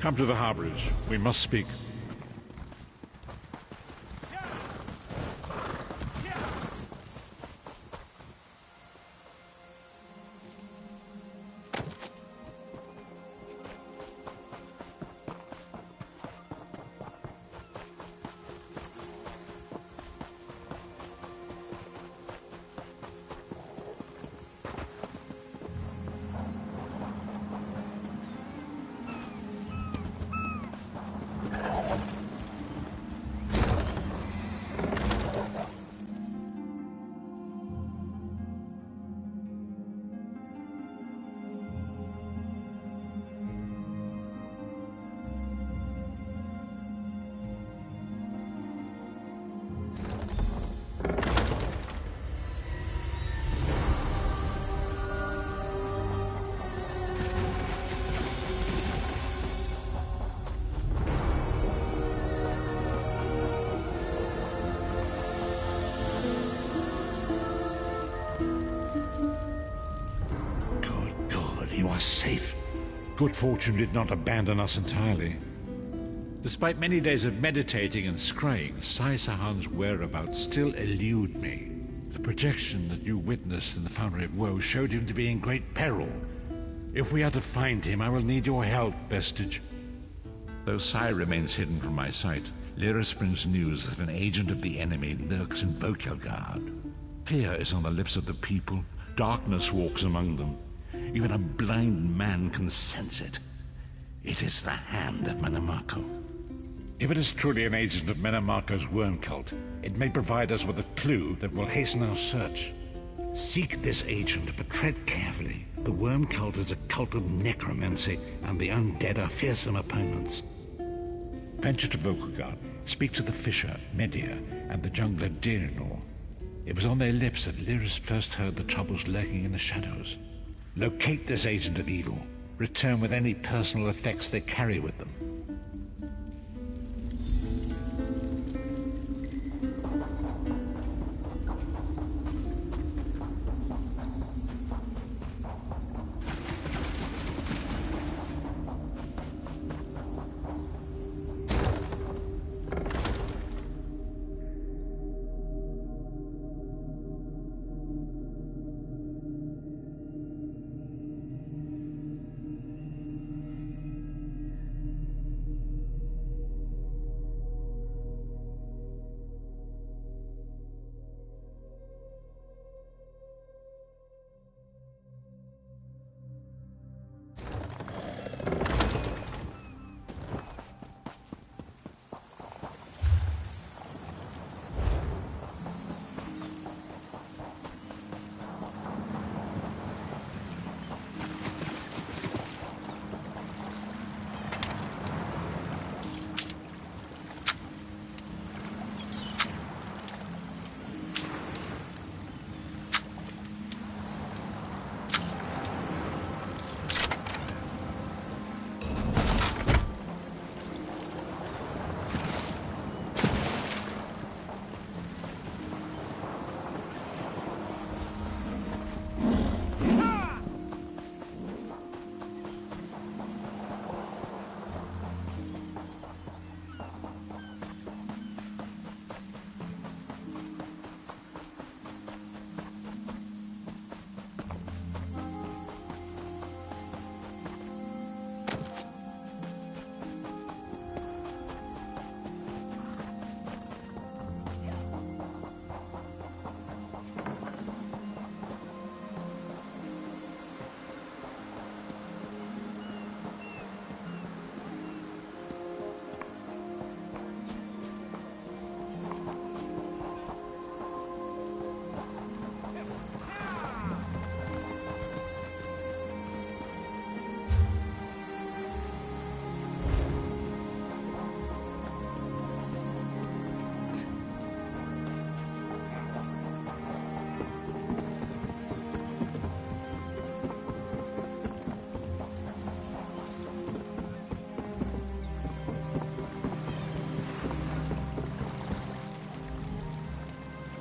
Come to the Harborage. We must speak. You are safe. Good fortune did not abandon us entirely. Despite many days of meditating and scrying, Sai Sahan's whereabouts still elude me. The projection that you witnessed in the Foundry of Woe showed him to be in great peril. If we are to find him, I will need your help, Vestige. Though Sai remains hidden from my sight, Lyris brings news that an agent of the enemy lurks in Vokelgard. Fear is on the lips of the people. Darkness walks among them. Even a blind man can sense it. It is the hand of Menamarco. If it is truly an agent of Menamarco's worm cult, it may provide us with a clue that will hasten our search. Seek this agent, but tread carefully. The worm cult is a cult of necromancy, and the undead are fearsome opponents. Venture to Vokelgard, speak to the fisher, Media, and the jungler Dirinor. It was on their lips that Lyris first heard the troubles lurking in the shadows. Locate this agent of evil. Return with any personal effects they carry with them.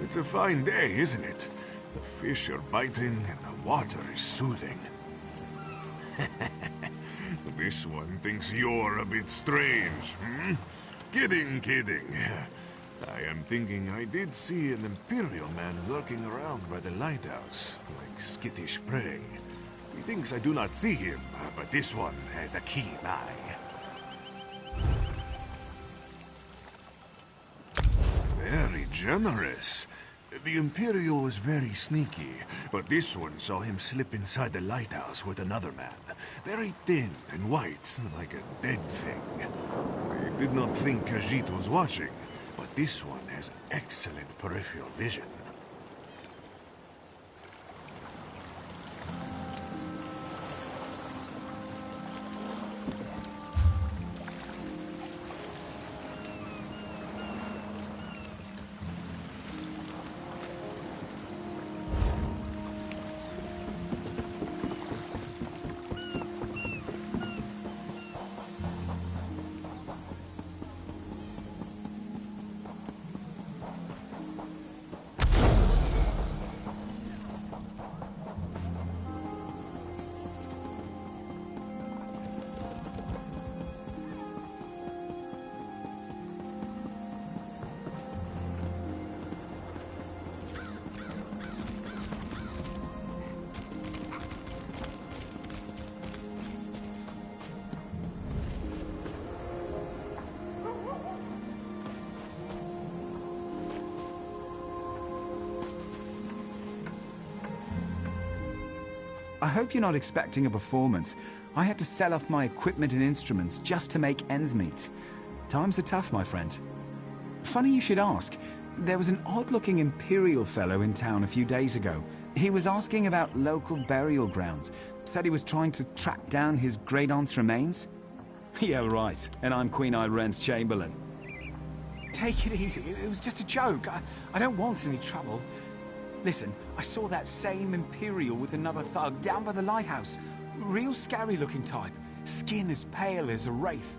It's a fine day, isn't it? The fish are biting and the water is soothing. The This one thinks you're a bit strange, hmm? Kidding. I am thinking I did see an Imperial man lurking around by the lighthouse, like skittish prey. He thinks I do not see him, but this one has a keen eye. Very generous. The Imperial was very sneaky, but this one saw him slip inside the lighthouse with another man. Very thin and white, like a dead thing. I did not think Khajiit was watching, but this one has excellent peripheral vision. I hope you're not expecting a performance. I had to sell off my equipment and instruments just to make ends meet. Times are tough, my friend. Funny you should ask. There was an odd-looking Imperial fellow in town a few days ago. He was asking about local burial grounds. Said he was trying to track down his great-aunt's remains. Yeah, right. And I'm Queen Irene's Chamberlain. Take it easy. It was just a joke. I don't want any trouble. Listen, I saw that same Imperial with another thug down by the lighthouse. Real scary-looking type. Skin as pale as a wraith.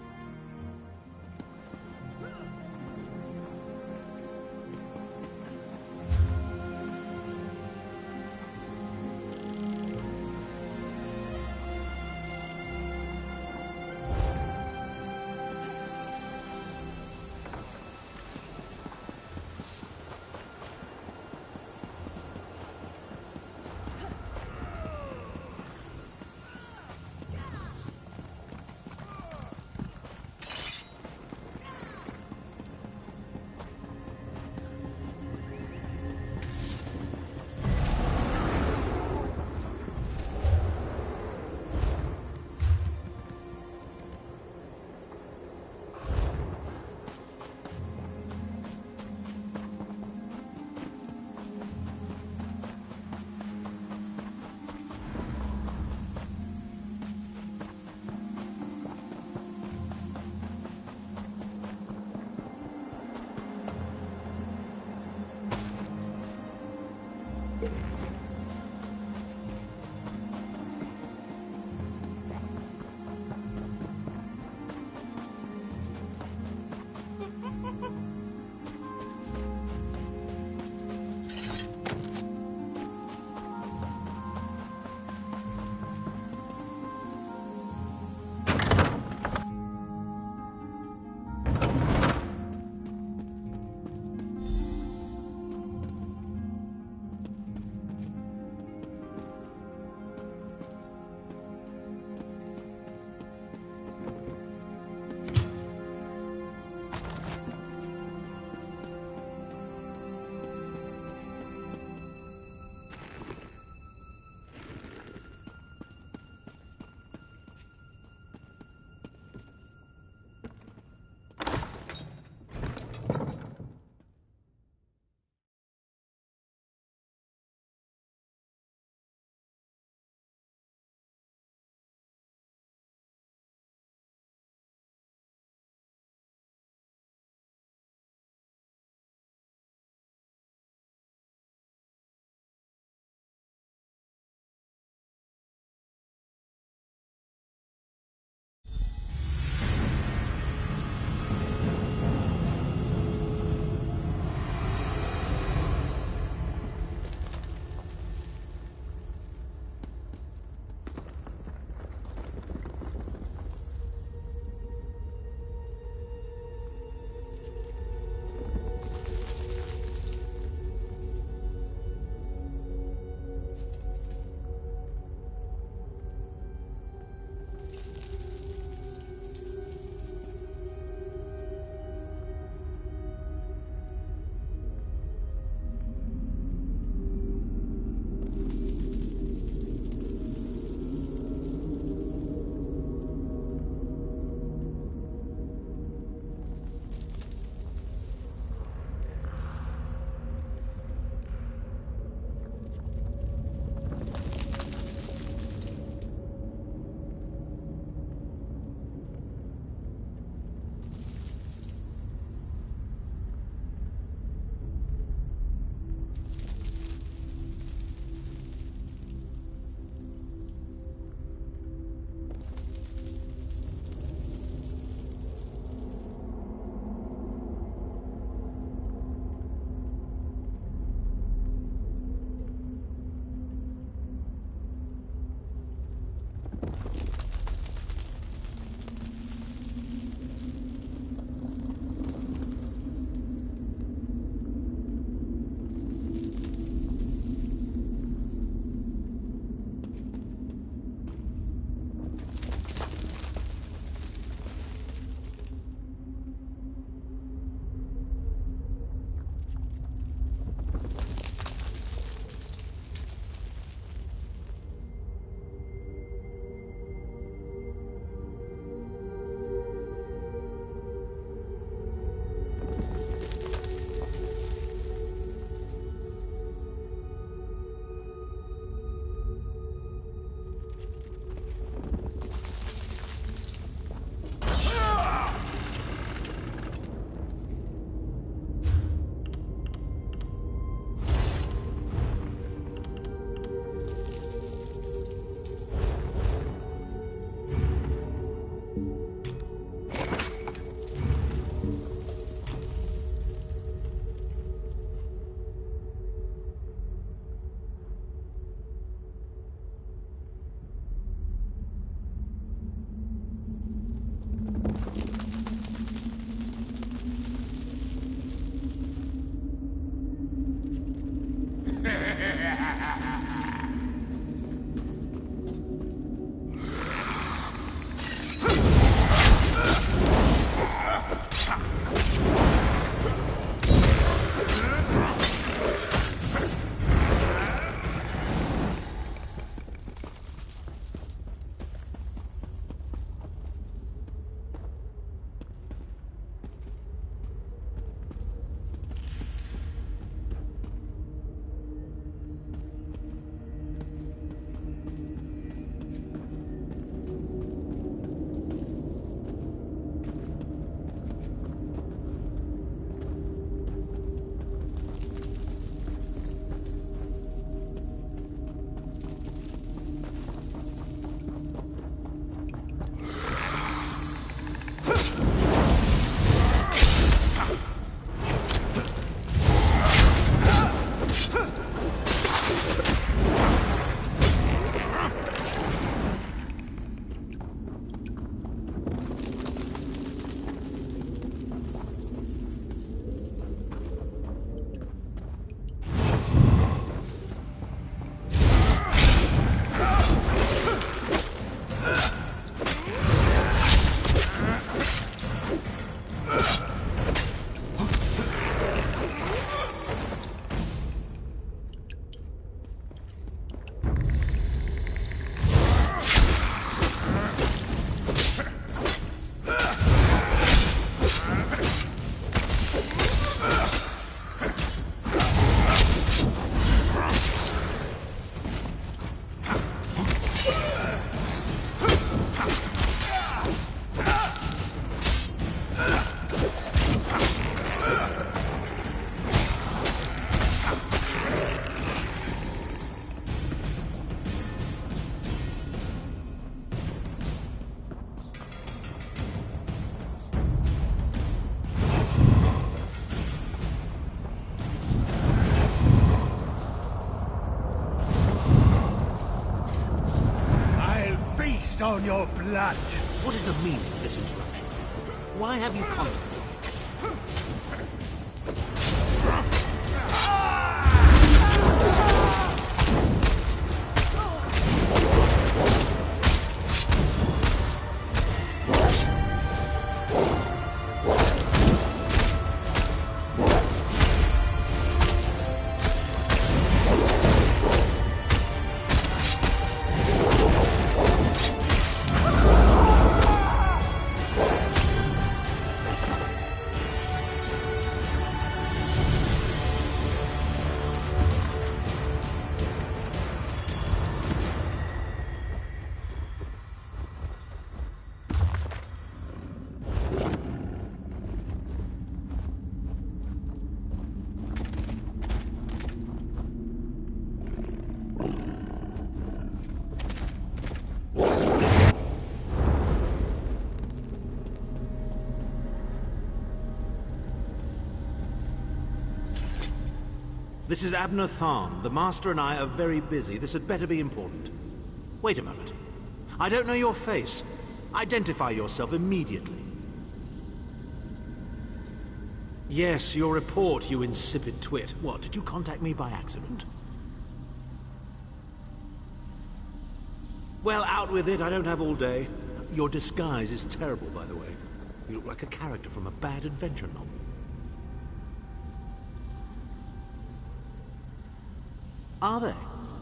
On your blood. What is the meaning of this interruption? Why have you contacted me? This is Abner Tharn. The Master and I are very busy. This had better be important. Wait a moment. I don't know your face. Identify yourself immediately. Yes, your report, you insipid twit. What, did you contact me by accident? Well, out with it. I don't have all day. Your disguise is terrible, by the way. You look like a character from a bad adventure novel. Are they?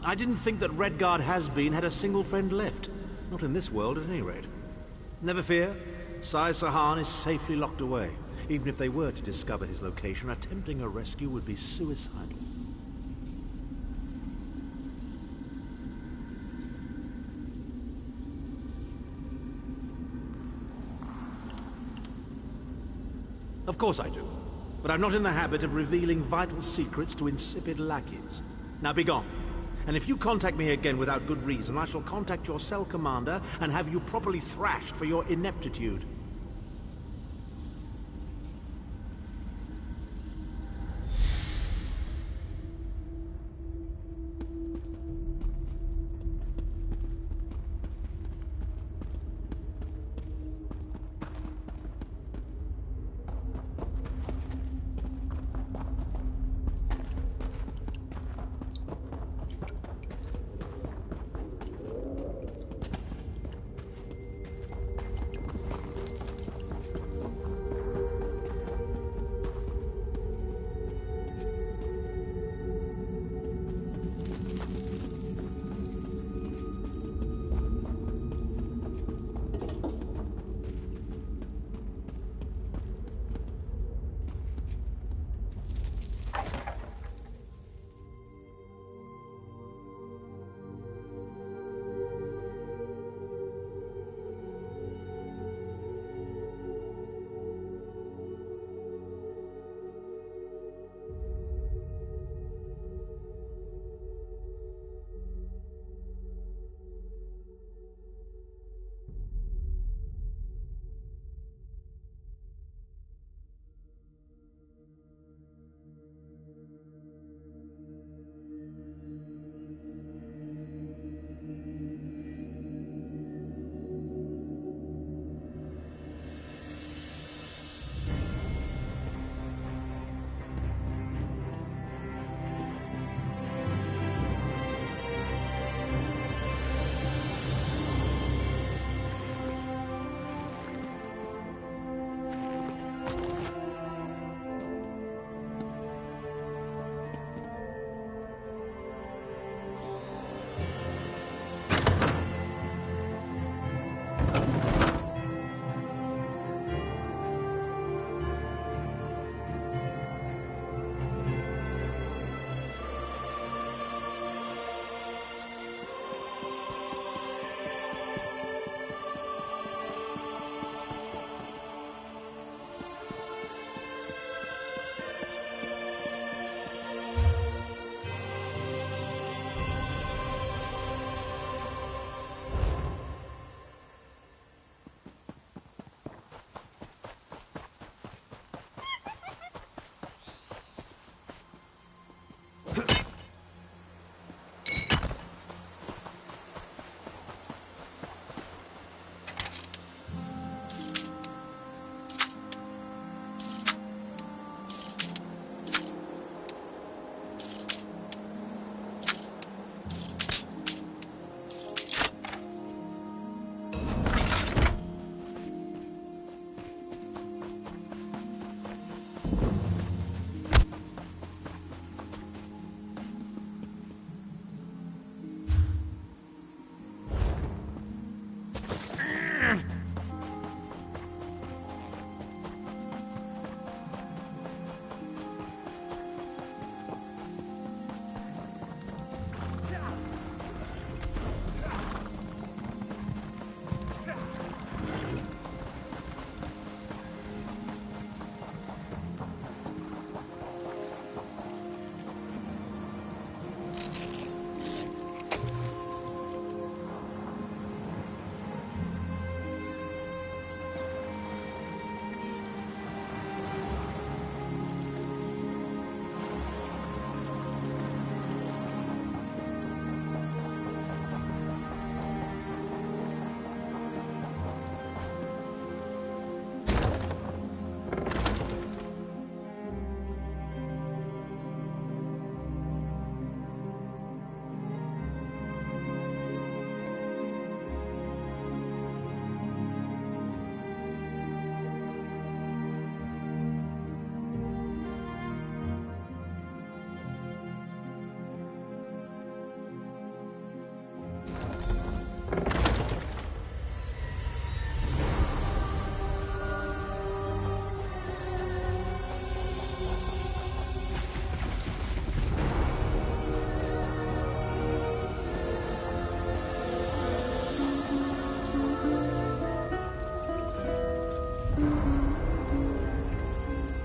I didn't think that Redguard has-been had a single friend left. Not in this world, at any rate. Never fear. Sai Sahan is safely locked away. Even if they were to discover his location, attempting a rescue would be suicidal. Of course I do. But I'm not in the habit of revealing vital secrets to insipid lackeys. Now be gone. And if you contact me again without good reason, I shall contact your cell commander and have you properly thrashed for your ineptitude.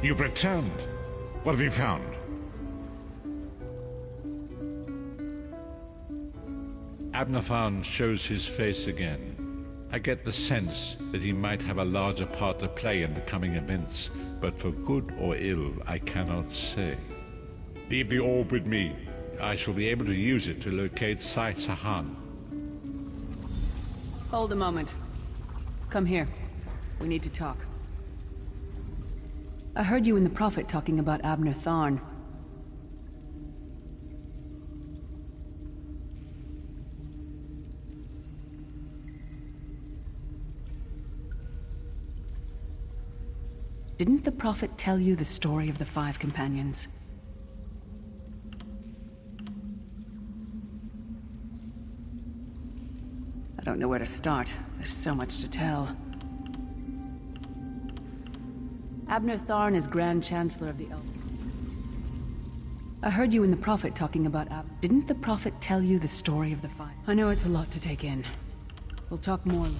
You've returned. What have you found? Abnathan shows his face again. I get the sense that he might have a larger part to play in the coming events, but for good or ill, I cannot say. Leave the orb with me. I shall be able to use it to locate Sai Sahan. Hold a moment. Come here. We need to talk. I heard you and the Prophet talking about Abner Tharn. Didn't the Prophet tell you the story of the 5 companions? I don't know where to start. There's so much to tell. Abner Tharn is Grand Chancellor of the Elf. I heard you and the Prophet talking about Didn't the Prophet tell you the story of the 5? I know it's a lot to take in. We'll talk more later.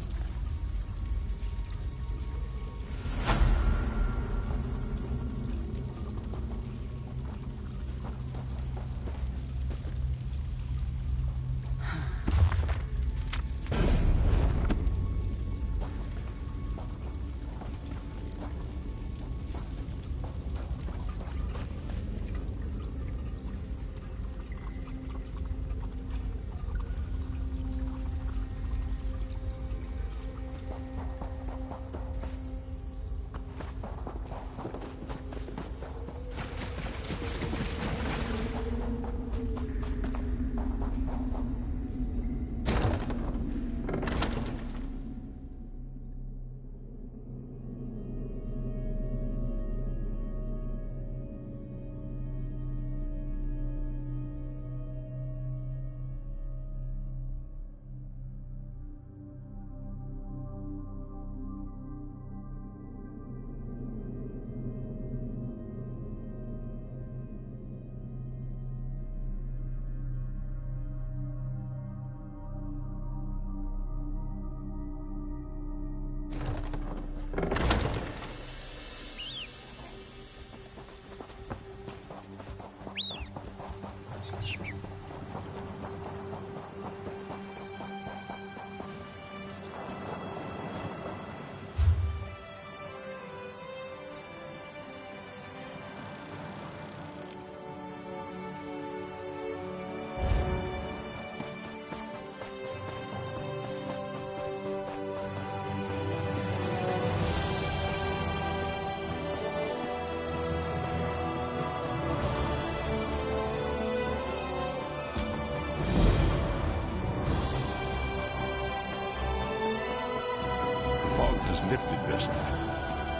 Lifted, Vestige.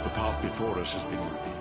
The path before us has been revealed.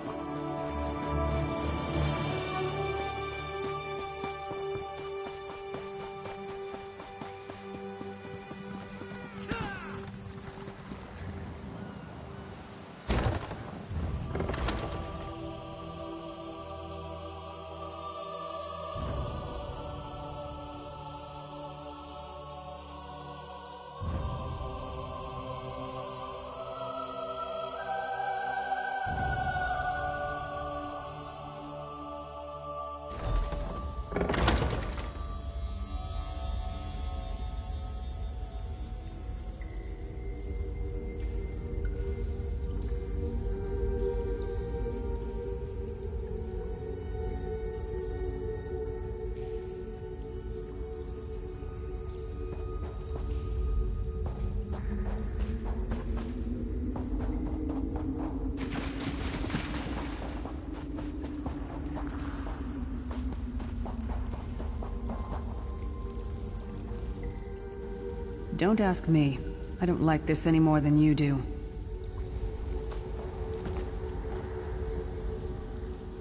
Don't ask me. I don't like this any more than you do.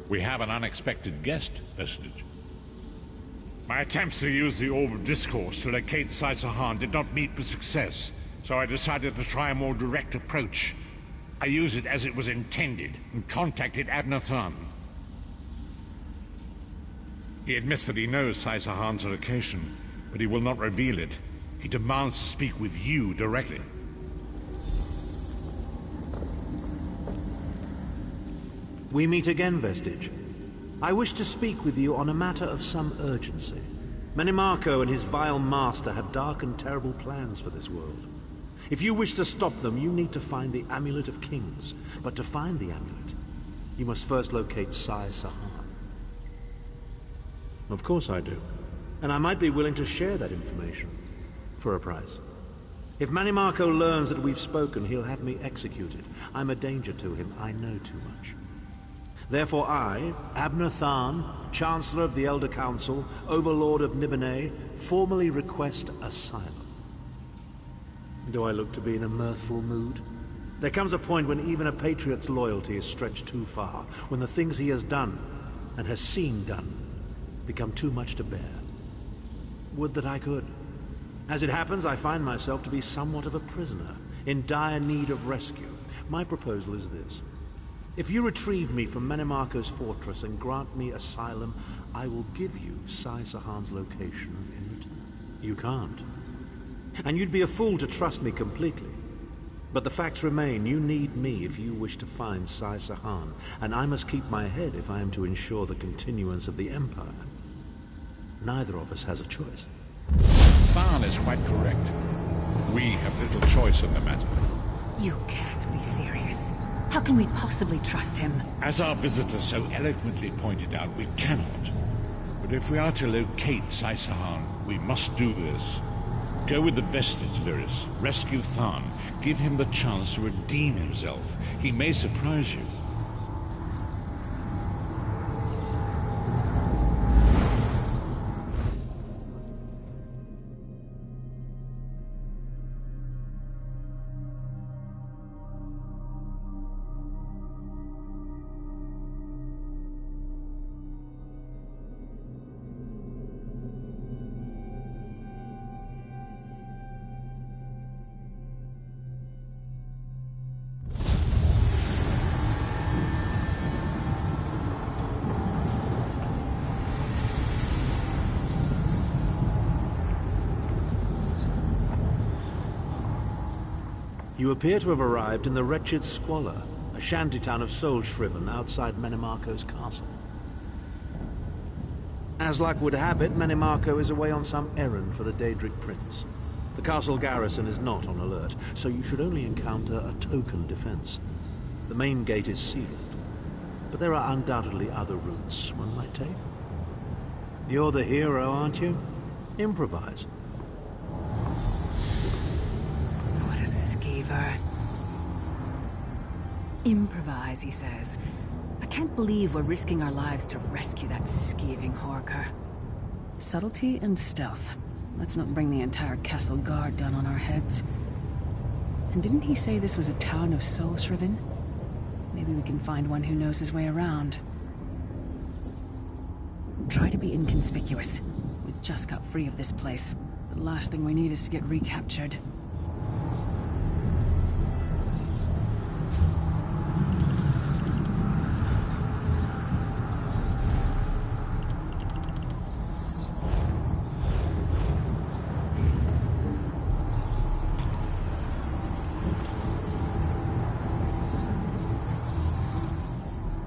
We have an unexpected guest, Vestige. My attempts to use the Orb of Discourse to locate Sai Sahan did not meet with success, so I decided to try a more direct approach. I used it as it was intended, and contacted Abner Tharn. He admits that he knows Sai Sahan's location, but he will not reveal it. He demands to speak with you directly. We meet again, Vestige. I wish to speak with you on a matter of some urgency. Menimarco and his vile master have dark and terrible plans for this world. If you wish to stop them, you need to find the Amulet of Kings. But to find the amulet, you must first locate Sai Sahan. Of course I do. And I might be willing to share that information. For a price. If Menimarco learns that we've spoken, he'll have me executed. I'm a danger to him. I know too much. Therefore I, Abner Tharn, Chancellor of the Elder Council, Overlord of Nibene, formally request asylum. Do I look to be in a mirthful mood? There comes a point when even a patriot's loyalty is stretched too far, when the things he has done, and has seen done, become too much to bear. Would that I could. As it happens, I find myself to be somewhat of a prisoner, in dire need of rescue. My proposal is this. If you retrieve me from Menimarco's fortress and grant me asylum, I will give you Sai Sahan's location in return. You can't. And you'd be a fool to trust me completely. But the facts remain, you need me if you wish to find Sai Sahan, and I must keep my head if I am to ensure the continuance of the Empire. Neither of us has a choice. Tharn is quite correct. We have little choice in the matter. You can't be serious. How can we possibly trust him? As our visitor so eloquently pointed out, we cannot. But if we are to locate Sai Sahan, we must do this. Go with the Vestige, Lyris. Rescue Tharn. Give him the chance to redeem himself. He may surprise you. You appear to have arrived in the wretched Squalor, a shantytown of soul-shriven outside Menimarco's castle. As luck would have it, Menimarco is away on some errand for the Daedric Prince. The castle garrison is not on alert, so you should only encounter a token defense. The main gate is sealed, but there are undoubtedly other routes one might take. You're the hero, aren't you? Improvise. Improvise, he says. I can't believe we're risking our lives to rescue that skeeving Horker. Subtlety and stealth. Let's not bring the entire castle guard down on our heads. And didn't he say this was a town of soul-shriven? Maybe we can find one who knows his way around. Try to be inconspicuous. We just got free of this place. The last thing we need is to get recaptured.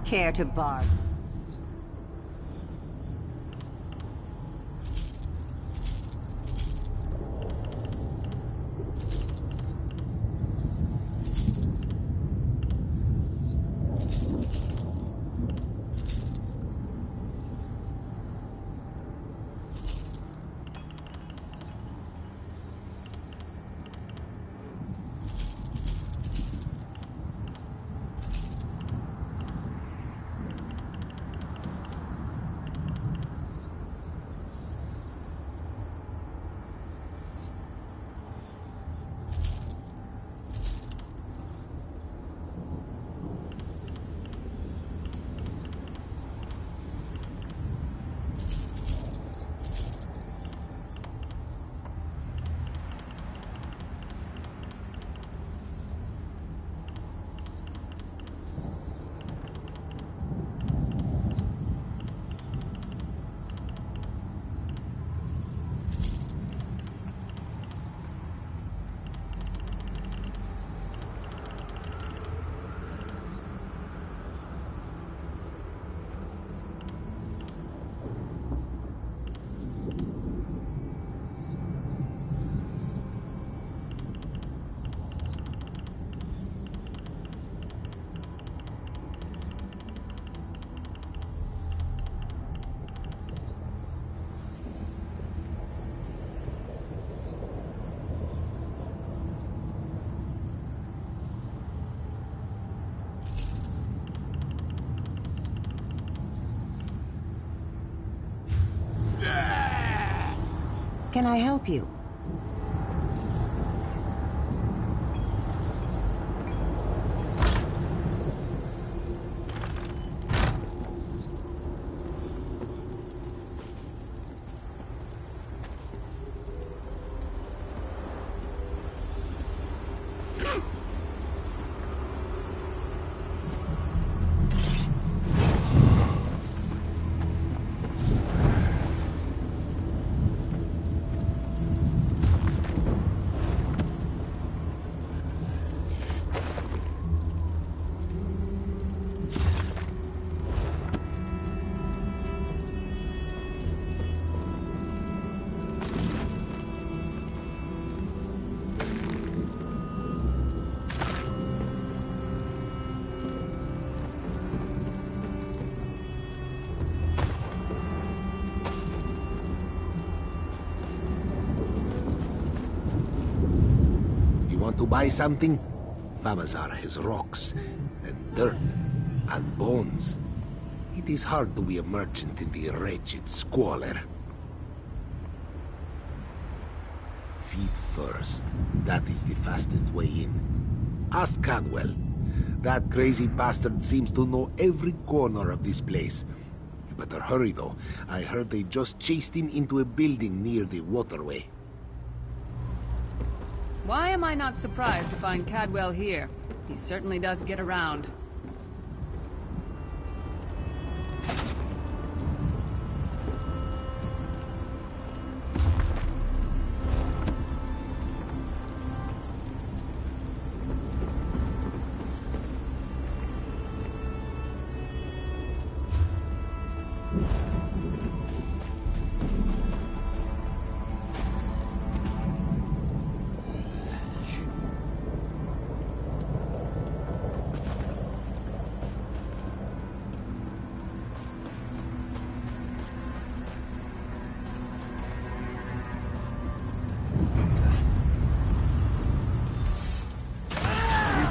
Care to bark? can I help you? To buy something? Famazar has rocks, and dirt, and bones. It is hard to be a merchant in the wretched squalor. Feed first. That is the fastest way in. Ask Cadwell. That crazy bastard seems to know every corner of this place. You better hurry, though. I heard they just chased him into a building near the waterway. Why am I not surprised to find Cadwell here? He certainly does get around.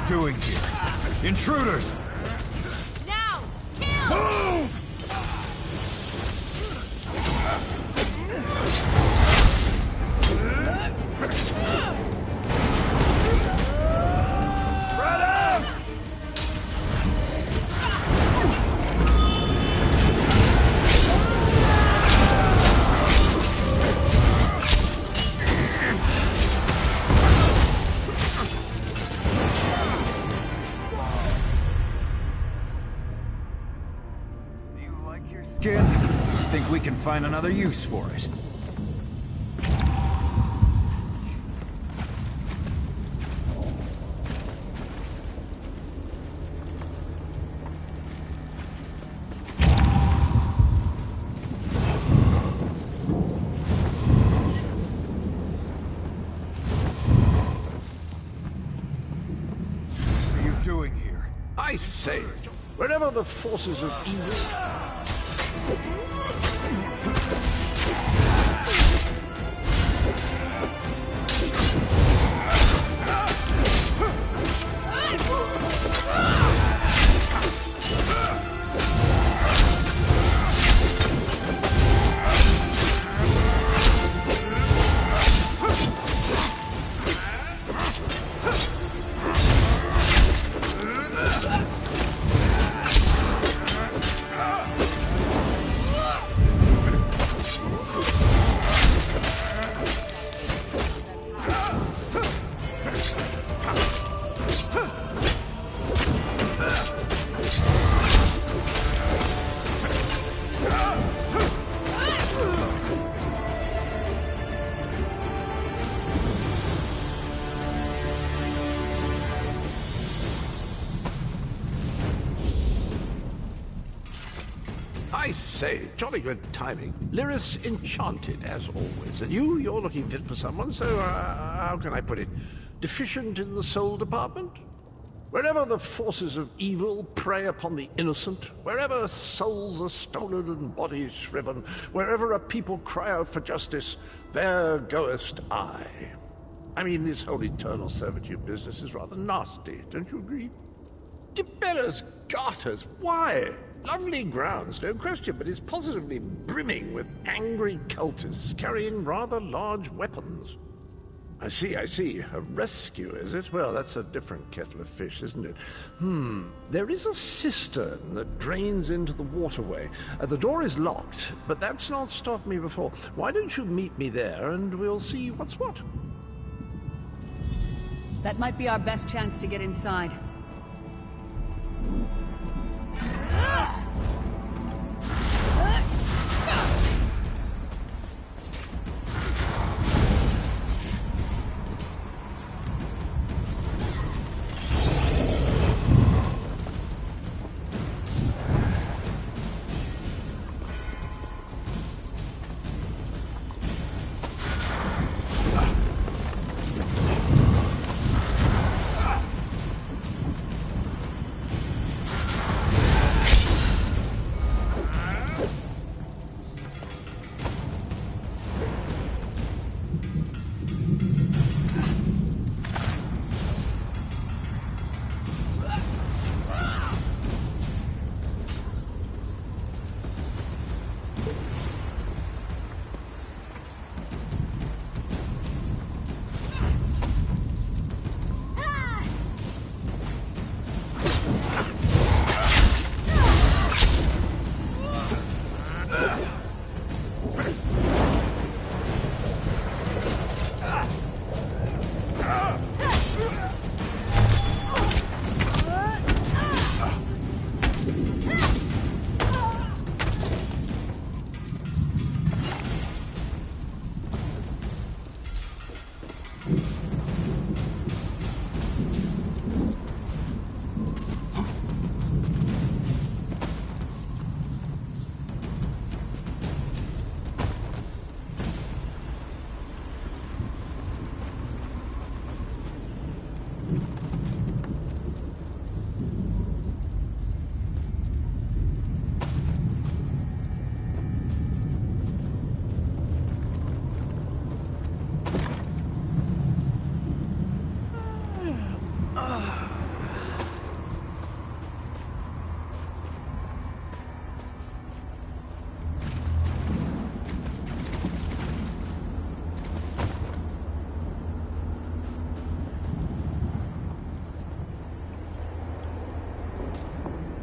Doing here? Intruders! Now! Kill! Move! Spread out! Kid, think we can find another use for it. What are you doing here? I say, wherever the forces of evil... I say, jolly good timing. Lyris enchanted, as always. And you're looking fit for someone, so, how can I put it? Deficient in the soul department? Wherever the forces of evil prey upon the innocent, wherever souls are stolen and bodies shriven, wherever a people cry out for justice, there goest I. I mean, this whole eternal servitude business is rather nasty, don't you agree? Tiberius Garters, why? Lovely grounds, no question, but it's positively brimming with angry cultists carrying rather large weapons. I see. A rescue, is it? Well, that's a different kettle of fish, isn't it? There is a cistern that drains into the waterway. The door is locked, but that's not stopped me before. Why don't you meet me there, and we'll see what's what? That might be our best chance to get inside.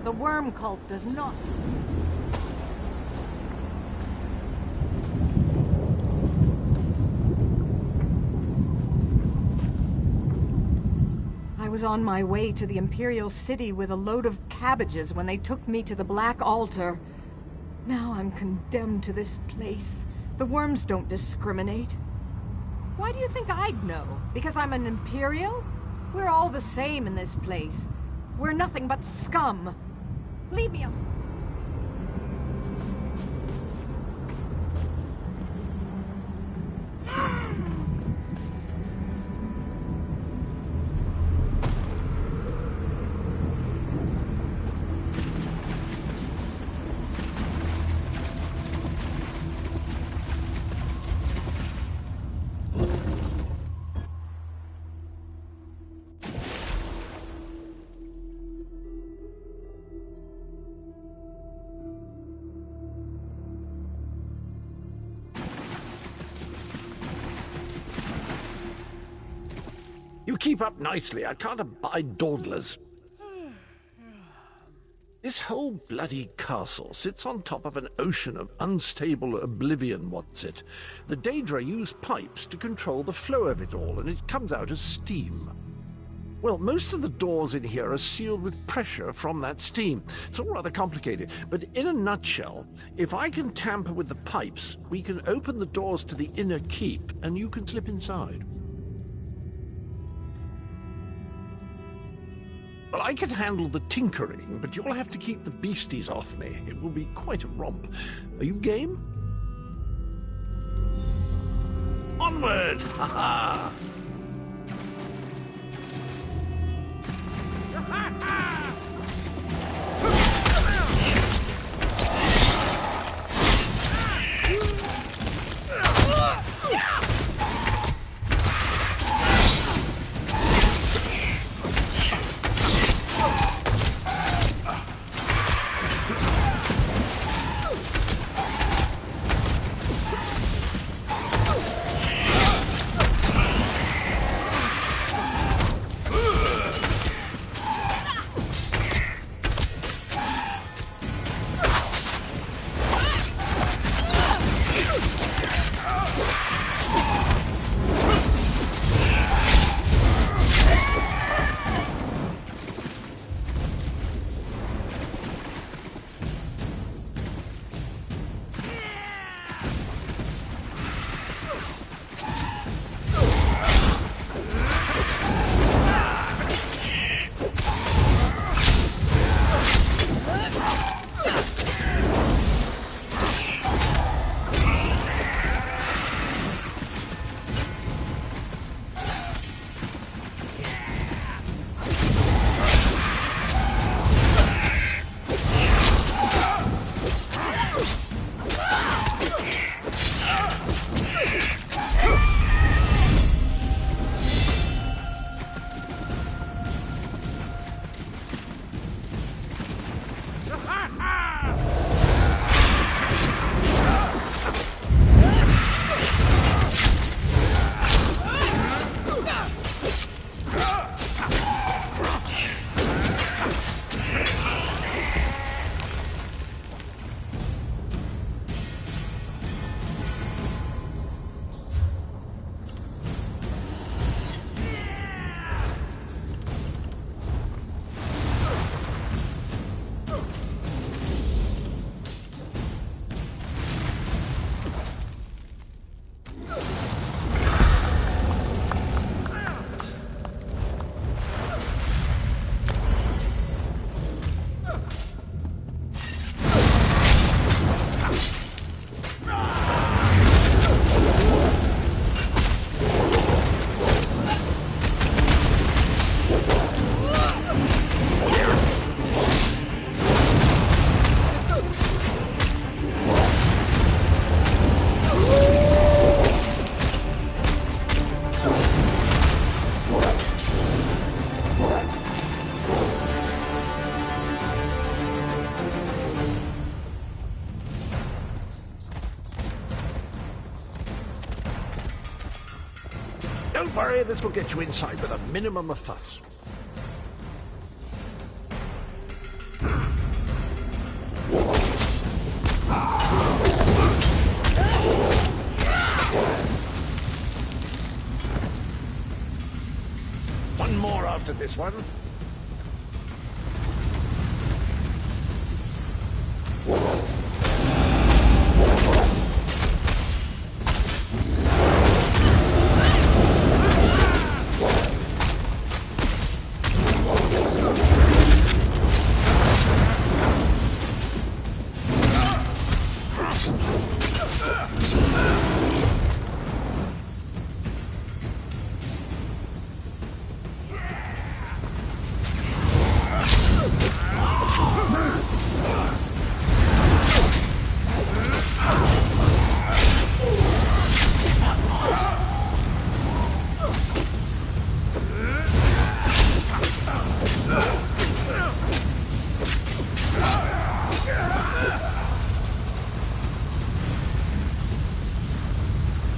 The worm cult does not... I was on my way to the Imperial City with a load of cabbages when they took me to the Black Altar. Now I'm condemned to this place. The worms don't discriminate. Why do you think I'd know? Because I'm an Imperial? We're all the same in this place. We're nothing but scum. Leave me alone. You keep up nicely. I can't abide dawdlers. This whole bloody castle sits on top of an ocean of unstable oblivion, what's it? The Daedra use pipes to control the flow of it all, and it comes out as steam. Well, most of the doors in here are sealed with pressure from that steam. It's all rather complicated, but in a nutshell, if I can tamper with the pipes, we can open the doors to the inner keep, and you can slip inside. Well, I can handle the tinkering, but you'll have to keep the beasties off me. It will be quite a romp. Are you game? Onward! Ha ha! Don't worry, this will get you inside with a minimum of fuss. One more after this one.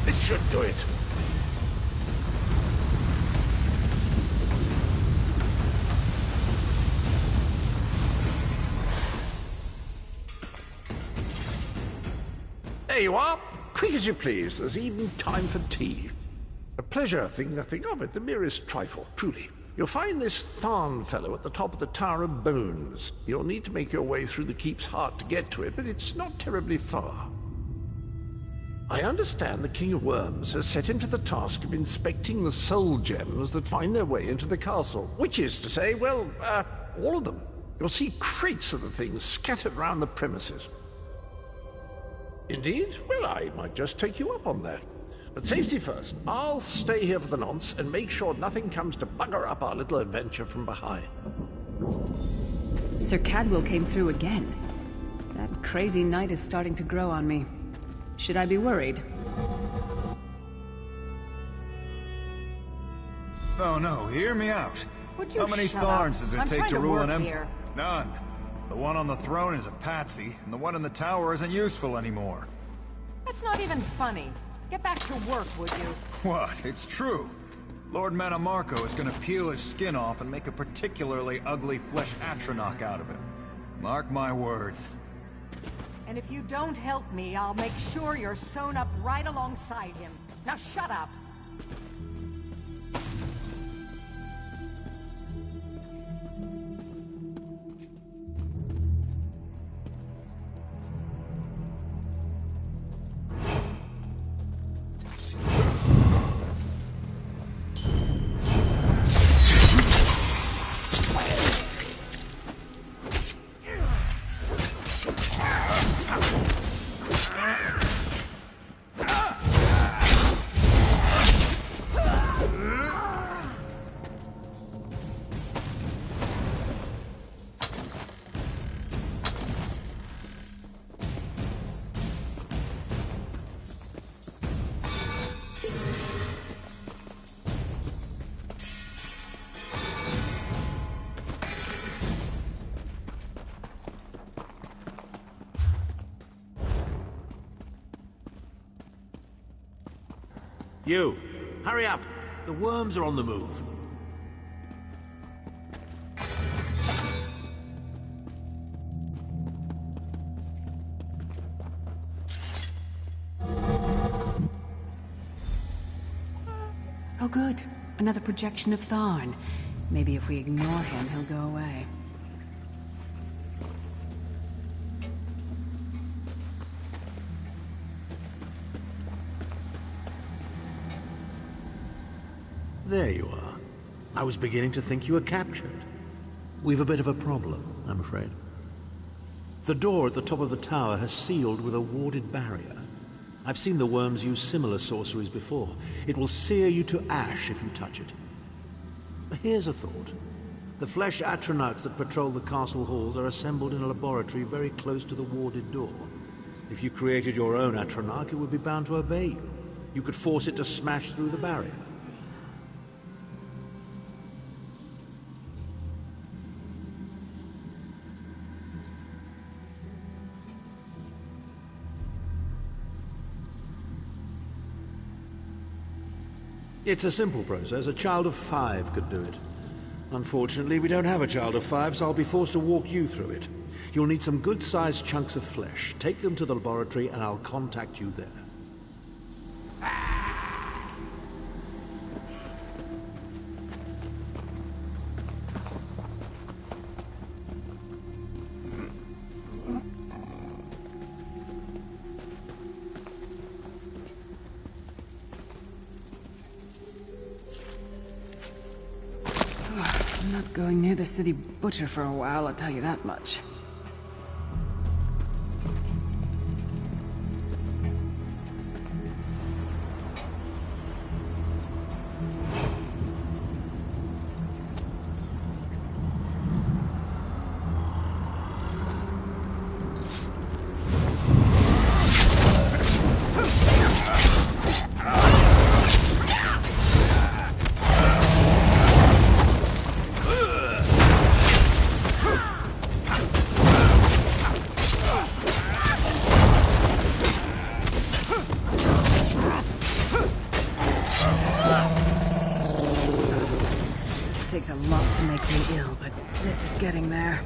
This should do it. There you are. Quick as you please. There's even time for tea. A pleasure, think nothing of it. The merest trifle, truly. You'll find this Tharn fellow at the top of the Tower of Bones. You'll need to make your way through the keep's heart to get to it, but it's not terribly far. I understand the King of Worms has set him to the task of inspecting the soul gems that find their way into the castle, which is to say, well, all of them. You'll see crates of the things scattered around the premises. Indeed? Well, I might just take you up on that. But safety first. I'll stay here for the nonce and make sure nothing comes to bugger up our little adventure from behind. Sir Cadwell came through again. That crazy night is starting to grow on me. Should I be worried? Oh no, hear me out. Would you How many shut Tharns up? does it I'm take trying to to rule an work empire? here. None. The one on the throne is a patsy, and the one in the tower isn't useful anymore. That's not even funny. Get back to work, would you? What? It's true. Lord Manamarco is gonna peel his skin off and make a particularly ugly flesh Atronach out of him. Mark my words. And if you don't help me, I'll make sure you're sewn up right alongside him. Now shut up! You, hurry up. The worms are on the move. Oh good. Another projection of Tharn. Maybe if we ignore him, he'll go away. There you are. I was beginning to think you were captured. We've a bit of a problem, I'm afraid. The door at the top of the tower has sealed with a warded barrier. I've seen the worms use similar sorceries before. It will sear you to ash if you touch it. Here's a thought. The flesh Atronachs that patrol the castle halls are assembled in a laboratory very close to the warded door. If you created your own Atronach, it would be bound to obey you. You could force it to smash through the barrier. It's a simple process. A child of 5 could do it. Unfortunately, we don't have a child of 5, so I'll be forced to walk you through it. You'll need some good-sized chunks of flesh. Take them to the laboratory, and I'll contact you there. I'm not going near the city butcher for a while, I'll tell you that much. Takes a lot to make me ill, but this is getting there.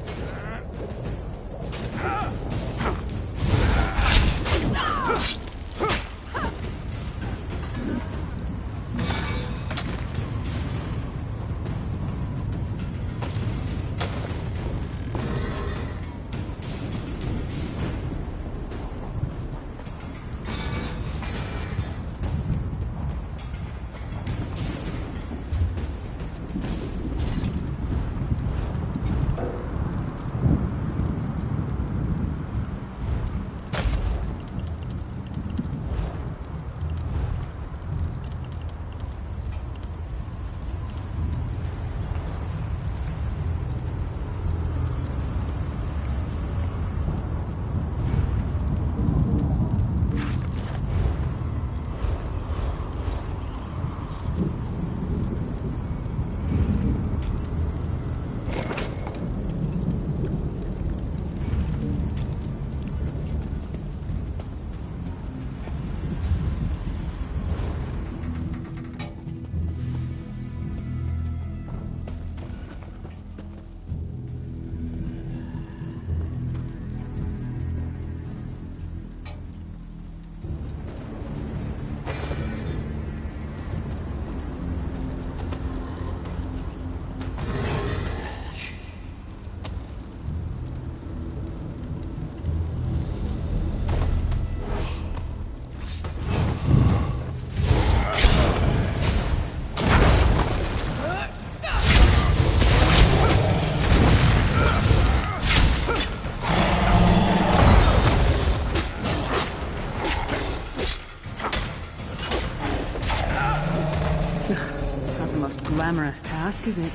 Glamorous task, is it?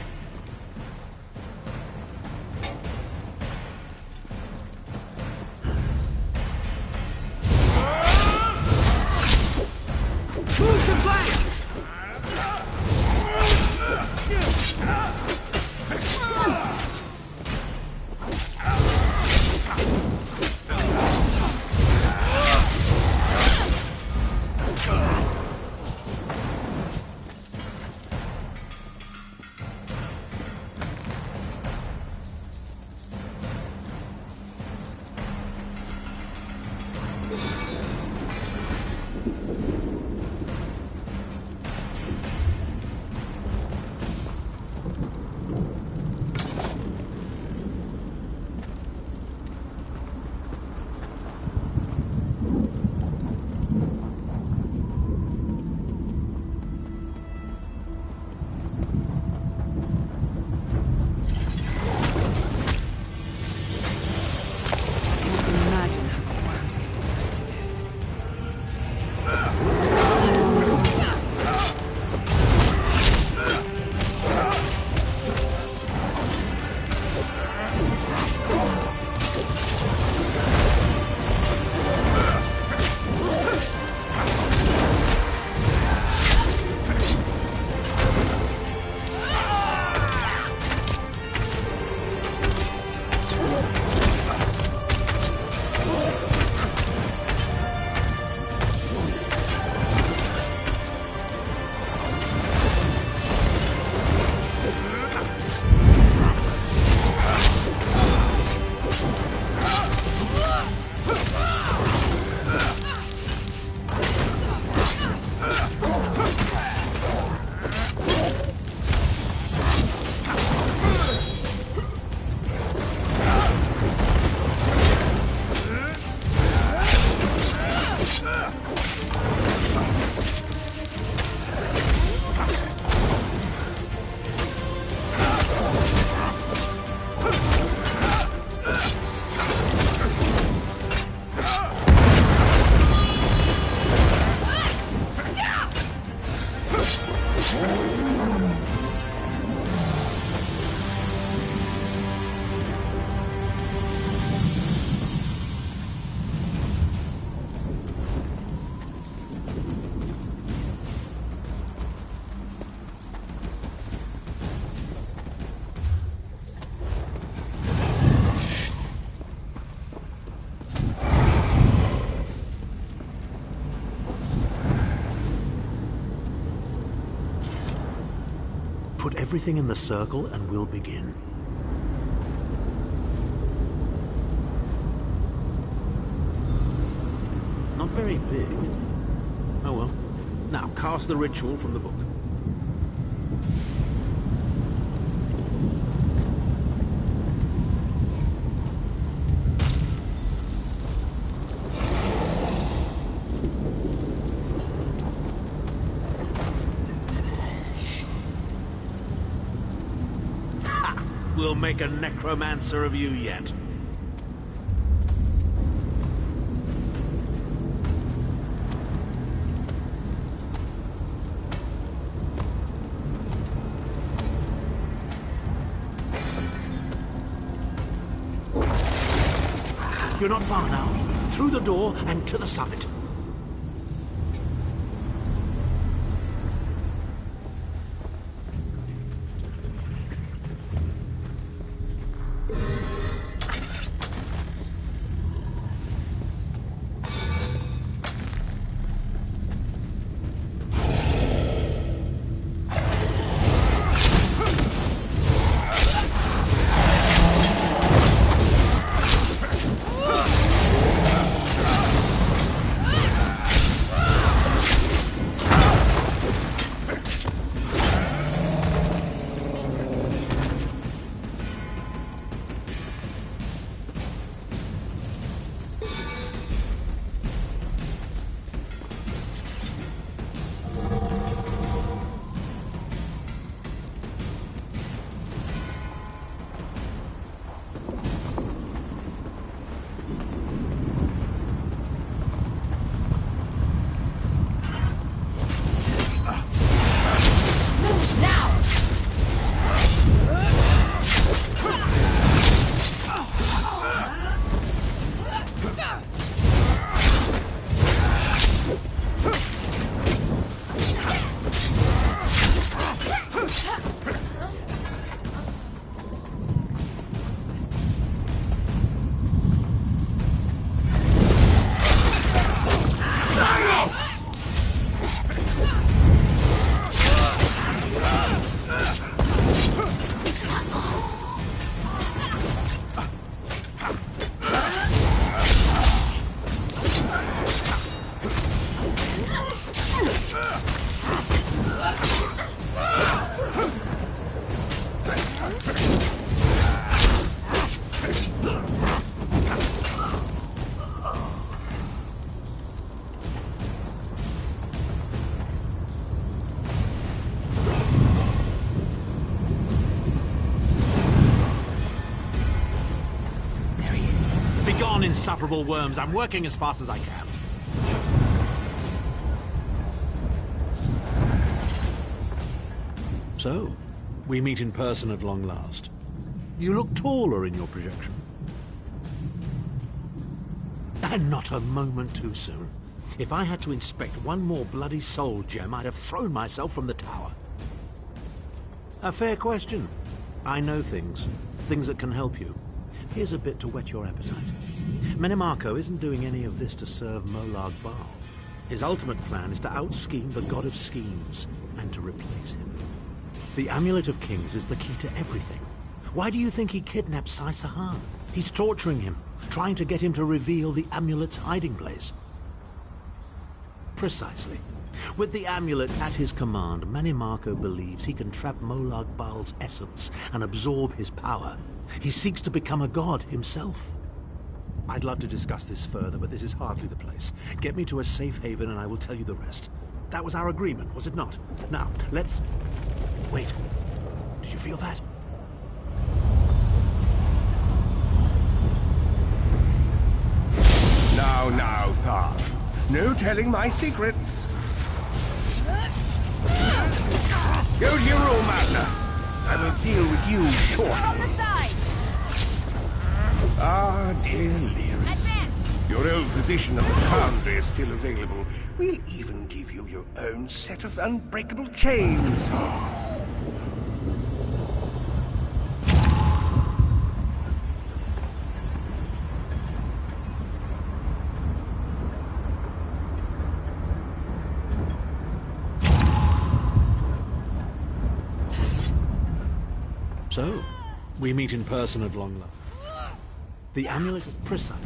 Move the flank! everything in the circle and we'll begin. Not very big. Oh well. Now, cast the ritual from the book. We'll make a necromancer of you yet. You're not far now. Through the door and to the summit. Insufferable worms. I'm working as fast as I can. So, we meet in person at long last. You look taller in your projection. And not a moment too soon. If I had to inspect one more bloody soul gem, I'd have thrown myself from the tower. A fair question. I know things. Things that can help you. Here's a bit to whet your appetite. Marco isn't doing any of this to serve Molag Bal. His ultimate plan is to out-scheme the god of schemes and to replace him. The Amulet of Kings is the key to everything. Why do you think he kidnapped Sai Sahan? He's torturing him, trying to get him to reveal the amulet's hiding place. Precisely. With the amulet at his command, Marco believes he can trap Molag Bal's essence and absorb his power. He seeks to become a god himself. I'd love to discuss this further, but this is hardly the place. Get me to a safe haven and I will tell you the rest. That was our agreement, was it not? Now, let's... Wait. Did you feel that? Now, Thar. No telling my secrets. Go to your room, Magna. I will deal with you shortly. Ah, dear Lyris. Your old position on the foundry is still available. We'll even give you your own set of unbreakable chains. So, we meet in person at long last. The amulet of Precise.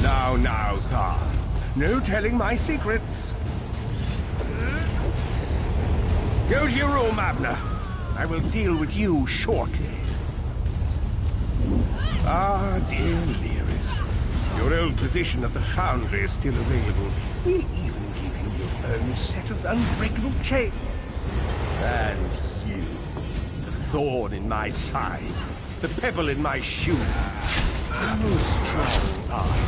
Now, Thar. No telling my secrets. Go to your room, Abner. I will deal with you shortly. Ah, dear Lyris. Your old position at the Foundry is still available. We'll even give you your own set of unbreakable chains. And you, the thorn in my side, the pebble in my shoe. How strong are you?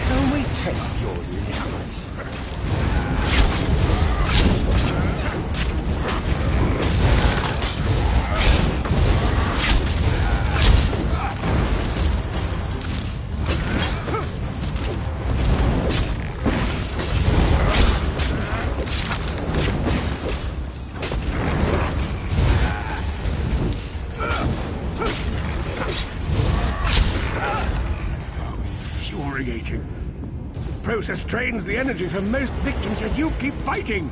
Can we test your limits? Process drains the energy from most victims, yet you keep fighting!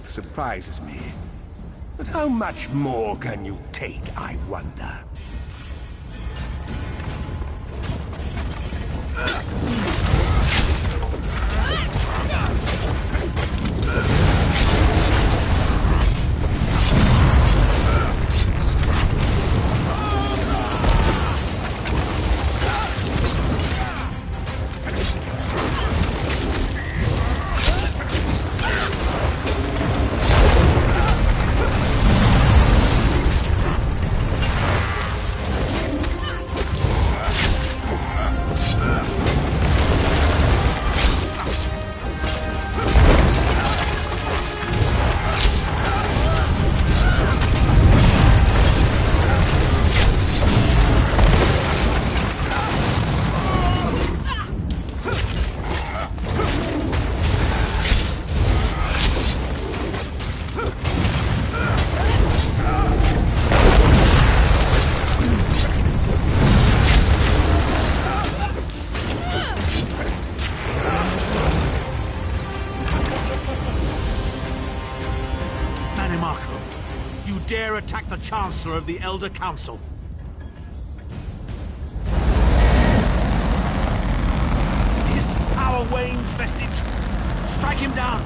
Surprises me. But how much more can you take, I wonder? Attack the Chancellor of the Elder Council. His power wanes, vestige. Strike him down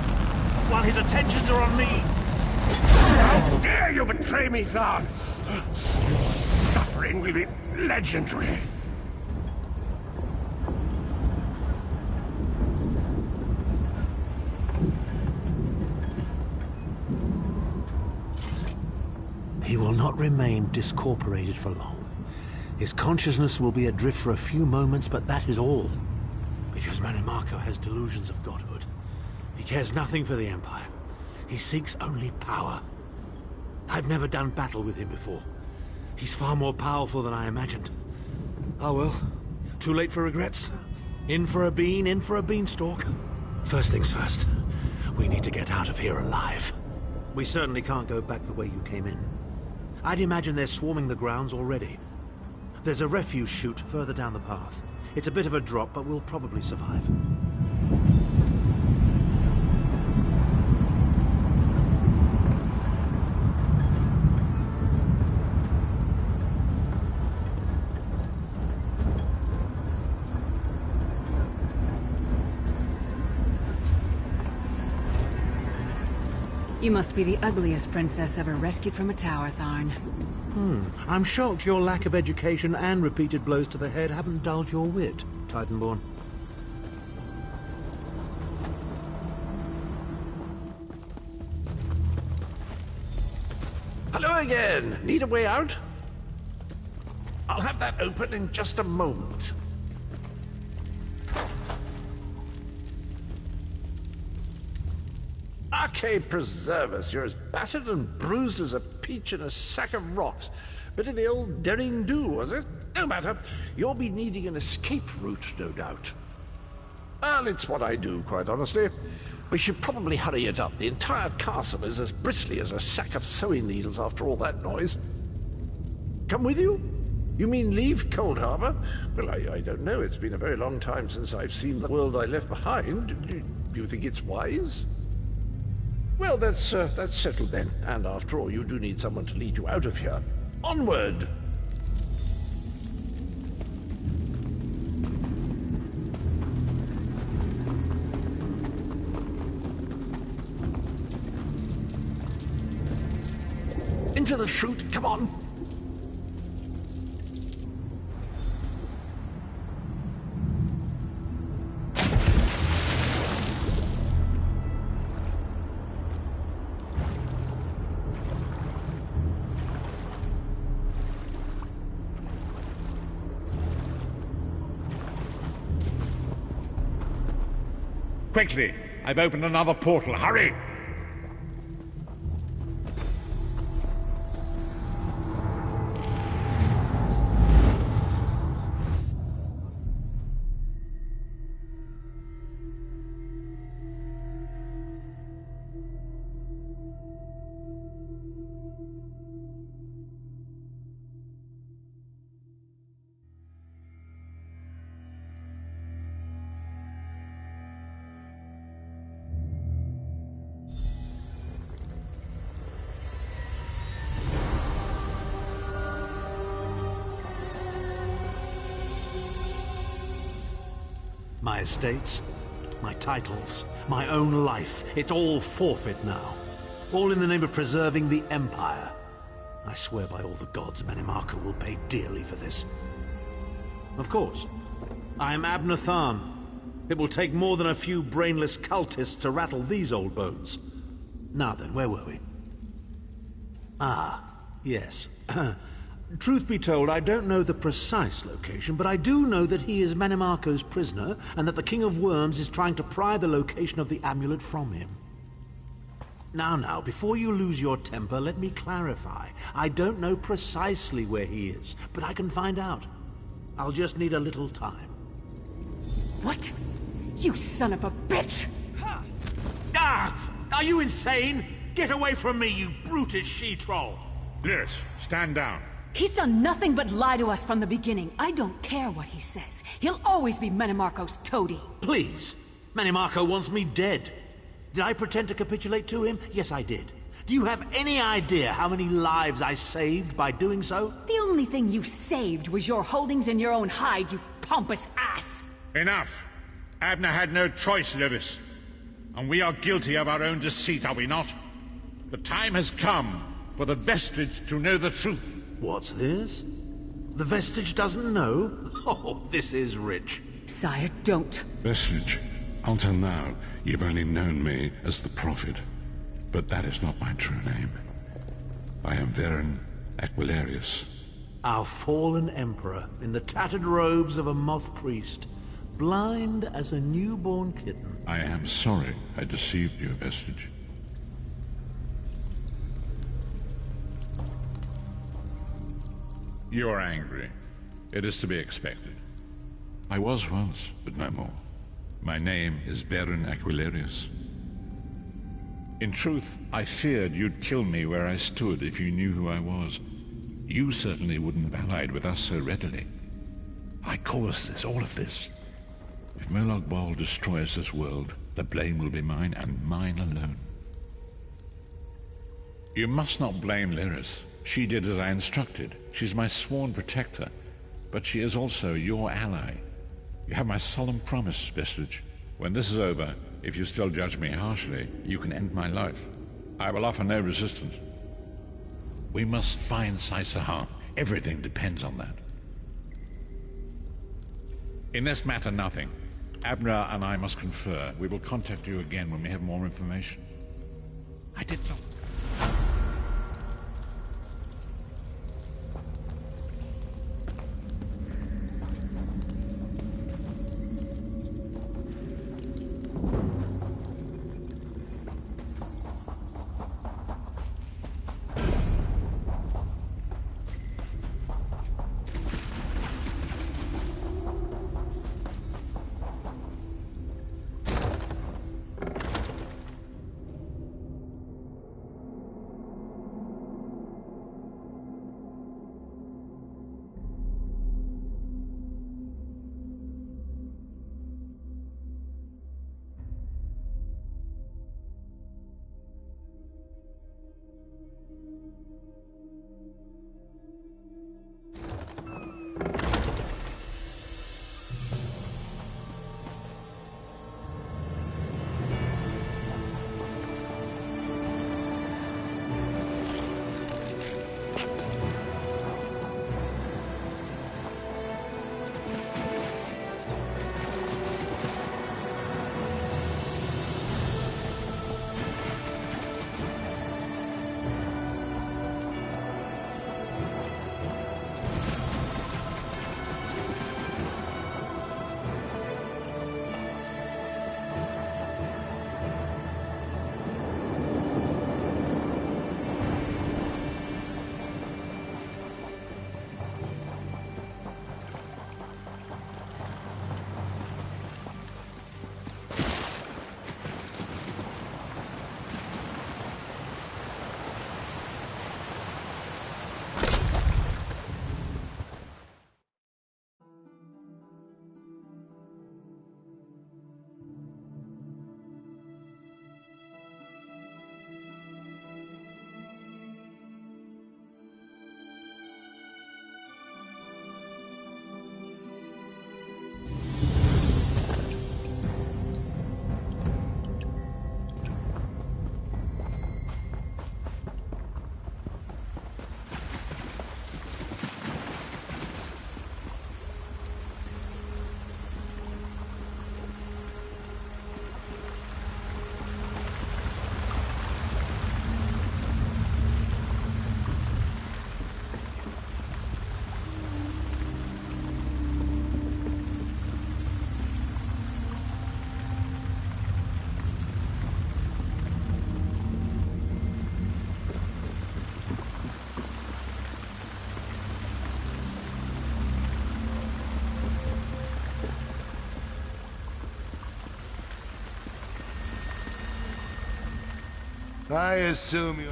while his attentions are on me. How dare you betray me, Thar! Suffering will be legendary. He will not remain discorporated for long. His consciousness will be adrift for a few moments, but that is all. Because Manimarco has delusions of godhood. He cares nothing for the Empire. He seeks only power. I've never done battle with him before. He's far more powerful than I imagined. Oh well, too late for regrets. In for a bean, in for a beanstalk. First things first, we need to get out of here alive. We certainly can't go back the way you came in. I'd imagine they're swarming the grounds already. There's a refuse chute further down the path. It's a bit of a drop, but we'll probably survive. You must be the ugliest princess ever rescued from a tower, Tharn. I'm shocked your lack of education and repeated blows to the head haven't dulled your wit, Titanborn. Hello again. Need a way out? I'll have that open in just a moment. Arcade preserve us. You're as battered and bruised as a peach in a sack of rocks. Bit of the old daring do, was it? No matter. You'll be needing an escape route, no doubt. Well, it's what I do, quite honestly. We should probably hurry it up. The entire castle is as bristly as a sack of sewing needles after all that noise. Come with you? You mean leave Cold Harbor? Well, I don't know. It's been a very long time since I've seen the world I left behind. Do you think it's wise? Well, that's settled then. And after all, you do need someone to lead you out of here. Onward! Into the chute, come on! Quickly! I've opened another portal. Hurry! My estates, my titles, my own life, it's all forfeit now. All in the name of preserving the Empire. I swear by all the gods, Manimarco will pay dearly for this. Of course, I am Abner Tharn. It will take more than a few brainless cultists to rattle these old bones. Now then, where were we? Ah, yes. Truth be told, I don't know the precise location, but I do know that he is Manimarco's prisoner, and that the King of Worms is trying to pry the location of the amulet from him. Now, before you lose your temper, let me clarify. I don't know precisely where he is, but I can find out. I'll just need a little time. What? You son of a bitch! Ah! Are you insane? Get away from me, you brutish she-troll! Lyris, stand down. He's done nothing but lie to us from the beginning. I don't care what he says. He'll always be Manimarco's toady. Please. Manimarco wants me dead. Did I pretend to capitulate to him? Yes, I did. Do you have any idea how many lives I saved by doing so? The only thing you saved was your holdings in your own hide, you pompous ass! Enough! Abner had no choice, Lyris. And we are guilty of our own deceit, are we not? The time has come for the Vestige to know the truth. What's this? The Vestige doesn't know? Oh, this is rich. Sire, don't. Vestige, until now, you've only known me as the Prophet. But that is not my true name. I am Veren Aquilarius. Our fallen emperor, in the tattered robes of a moth priest, blind as a newborn kitten. I am sorry I deceived you, Vestige. You are angry. It is to be expected. I was once, but no more. My name is Veren Aquilarius. In truth, I feared you'd kill me where I stood if you knew who I was. You certainly wouldn't have allied with us so readily. I caused this, all of this. If Molag Bal destroys this world, the blame will be mine, and mine alone. You must not blame Lyris. She did as I instructed. She's my sworn protector, but she is also your ally. You have my solemn promise, Vestige. When this is over, if you still judge me harshly, you can end my life. I will offer no resistance. We must find Sahan. Everything depends on that. In this matter, nothing. Abner and I must confer. We will contact you again when we have more information. I did not... I assume you...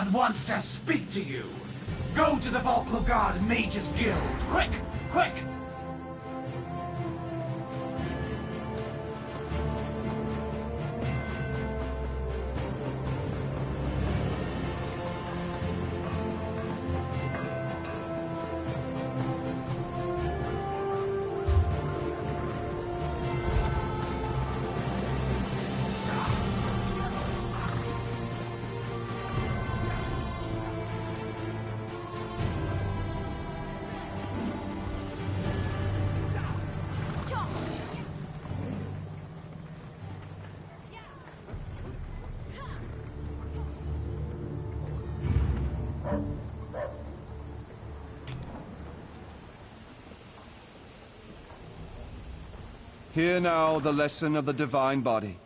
Someone wants to speak to you. Go to the Volklogard Mages Guild. Quick! Quick! Hear now the lesson of the Divine Body.